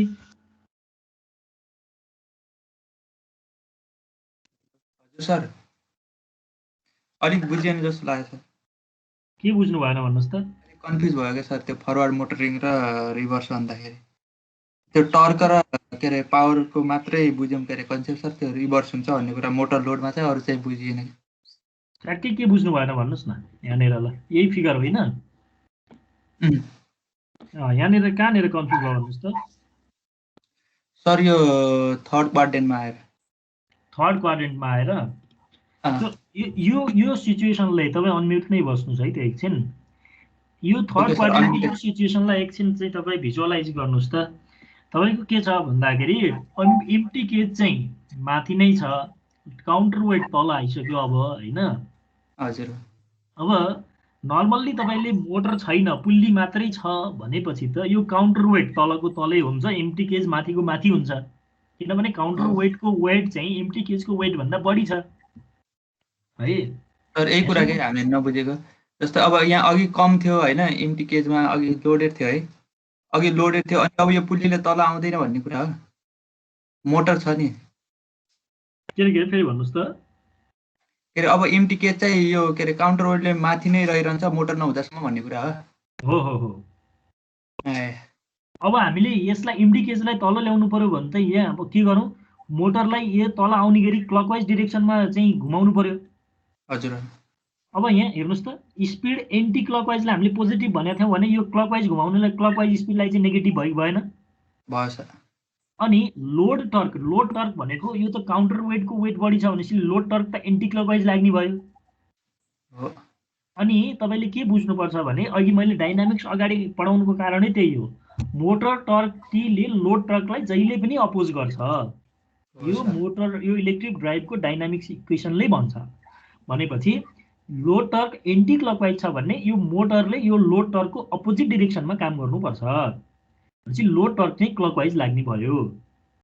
हजुर सर, अलिक बुझिएन जस्तो लाग्यो सर। के बुझ्नु भएन भन्नुहोस् त? कन्फ्युज भयो क्या सर, त्यो फरवर्ड मोटरिङ र रिभर्स भन्दाखेरि त्यो टर्क र के अरे पावरको मात्रै बुझ्यौँ के अरे कन्सेप्ट सर, त्यो रिभर्स हुन्छ भन्ने कुरा मोटर लोडमा चाहिँ अरू चाहिँ बुझिएन। ट्याक्कै के बुझ्नु भएन भन्नुहोस् न यहाँनिर। ल यही फिगर होइन? यहाँनिर कहाँनिर कन्फ्युज भयो भन्नुहोस् त? सर यो थर्ड क्वाड्रेन्टमा आएर। थर्ड क्वाड्रेन्टमा आएर यो सिचुएसनलाई तपाईँ अनम्युट नै बस्नुहोस् है त एकछिन। यो थर्ड क्वाड्रेन्टको यो सिचुएसनलाई एकछिन चाहिँ तपाईँ भिजुअलाइज गर्नुहोस् त। तपाईँको के छ भन्दाखेरि एम्प्टी केज चाहिँ माथि नै छ, काउन्टर वेट तल आइसक्यो अब होइन? हजुर। अब नर्मल्ली तपाईँले मोटर छैन पुल्ली मात्रै छ भनेपछि त यो काउन्टर वेट तलको तलै हुन्छ, एम्प्टी केज माथिको माथि हुन्छ, किनभने काउन्टर वेटको वेट चाहिँ एम्प्टी केजको वेट भन्दा बढी छ है। सर यही कुरा के हामीले नबुझेको, जस्तो अब यहाँ अघि कम थियो होइन, एम्प्टी केजमा अघि लोडेड थियो है, अघि लोडेड थियो, अनि अब यो पुल्लीले तल आउँदैन भन्ने कुरा हो। मोटर छ नि, के अरे फेरि भन्नुहोस् त? के अरे अब एम्प्टी केज चाहिँ यो के अरे काउन्टर वेटले माथि नै रहिरहन्छ मोटर नहुँदासम्म भन्ने कुरा हो। हो। अब हामीले यसलाई एम्प्टी केजलाई तल ल्याउनु पर्यो भने त यहाँ अब के गरौँ, मोटरलाई यो तल आउने गरी क्लकवाइज डिरेक्सनमा चाहिँ घुमाउनु पर्यो। हजुर। अब यहाँ हेर्नुहोस् त, स्पिड एन्टी क्लकवाइजलाई हामीले पोजिटिभ भनेको थियौँ भने यो क्लकवाइज घुमाउनेलाई क्लकवाइज स्पिडलाई चाहिँ नेगेटिभ भयो भएन? भयो सर। अनि लोड टर्क भनेको यो त काउन्टर वेटको वेट बढी छ भनेपछि लोड टर्क त एन्टी क्लकवाइज लाग्ने भयो। अनि तपाईँले के बुझ्नुपर्छ भने अघि मैले डाइनामिक्स अगाडि पढाउनुको कारणै त्यही हो, मोटर टर्कले लोड टर्कलाई जहिले पनि अपोज गर्छ। यो मोटर यो इलेक्ट्रिक ड्राइभको डाइनामिक्स इक्वेसनले भन्छ। भनेपछि लोड टर्क एन्टी क्लकवाइज छ भने यो मोटरले यो लोड टर्कको अपोजिट डिरेक्सनमा काम गर्नुपर्छ, भनेपछि लोड टर्क चाहिँ क्लकवाइज लाग्ने भयो।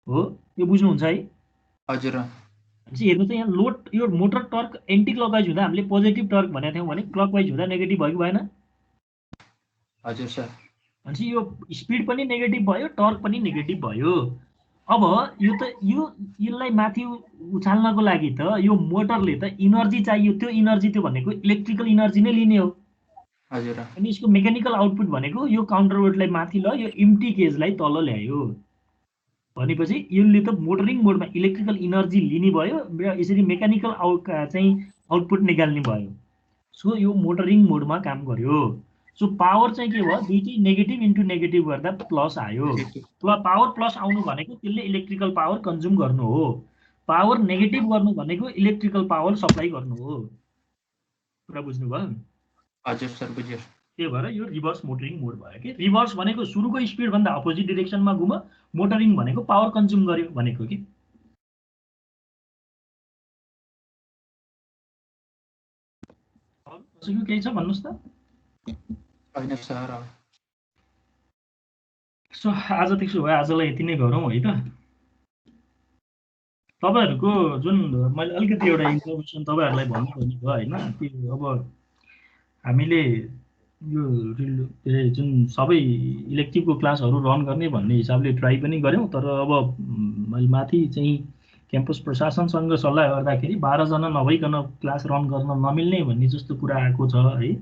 हो, यो बुझ्नुहुन्छ है? हजुर। हेर्नु त यहाँ लोड यो मोटर टर्क एन्टी क्लकवाइज हुँदा हामीले पोजिटिभ टर्क भनेको थियौँ भने क्लकवाइज हुँदा नेगेटिभ भयो भएन? हजुर सर। भनेपछि यो स्पिड पनि नेगेटिभ भयो, टर्क पनि नेगेटिभ भयो। अब यो त यसलाई माथि उछाल्नको लागि त यो मोटरले त इनर्जी चाहियो, त्यो इनर्जी त्यो भनेको इलेक्ट्रिकल इनर्जी नै लिने हो। हजुर। अनि यसको मेकानिकल आउटपुट भनेको यो काउन्टर वेटलाई माथि ल यो एम्प्टी केजलाई तल ल्यायो भनेपछि यसले त मोटरिङ मोडमा इलेक्ट्रिकल इनर्जी लिने भयो र यसरी मेकानिकल आउटपुट निकाल्ने भयो। सो यो मोटरिङ मोडमा काम गर्यो। सो पावर चाहिँ के भयो, दुईटै नेगेटिभ इन्टु नेगेटिभ गर्दा प्लस आयो। पावर प्लस आउनु भनेको त्यसले इलेक्ट्रिकल पावर कन्ज्युम गर्नु हो, पावर नेगेटिभ गर्नु भनेको इलेक्ट्रिकल पावर सप्लाई गर्नु हो। कुरा बुझ्नुभयो? हजुर सर, बुझ्यो। त्यही भएर यो रिभर्स मोटरिङ मोड भयो कि। रिभर्स भनेको सुरुको स्पिड भन्दा अपोजिट डिरेक्सनमा घुम, मोटरिङ भनेको पावर कन्ज्युम गर्यो भनेको कि। केही छ भन्नुहोस् त? होइन सर। सो आज त्यसो भए आजलाई यति नै गरौँ है त। तपाईँहरूको जुन मैले अलिकति एउटा इन्फर्मेसन तपाईँहरूलाई भन्नु भनेको होइन, त्यो अब हामीले यो के अरे जुन सबै इलेक्टिभको क्लासहरू रन गर्ने भन्ने हिसाबले ट्राई पनि गऱ्यौँ, तर अब मैले माथि चाहिँ क्याम्पस प्रशासनसँग सल्लाह गर्दाखेरि 12 जना नभइकन क्लास रन गर्न नमिल्ने भन्ने जस्तो कुरा आएको छ है।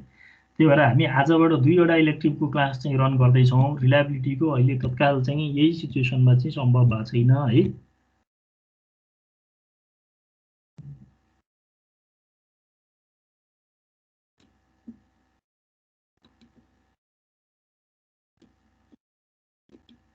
त्यही भएर हामी आजबाट 2वटा इलेक्टिभको क्लास चाहिँ रन गर्दैछौँ। रिलायबिलिटीको अहिले तत्काल चाहिँ यही सिचुएसनमा चाहिँ सम्भव भएको छैन है।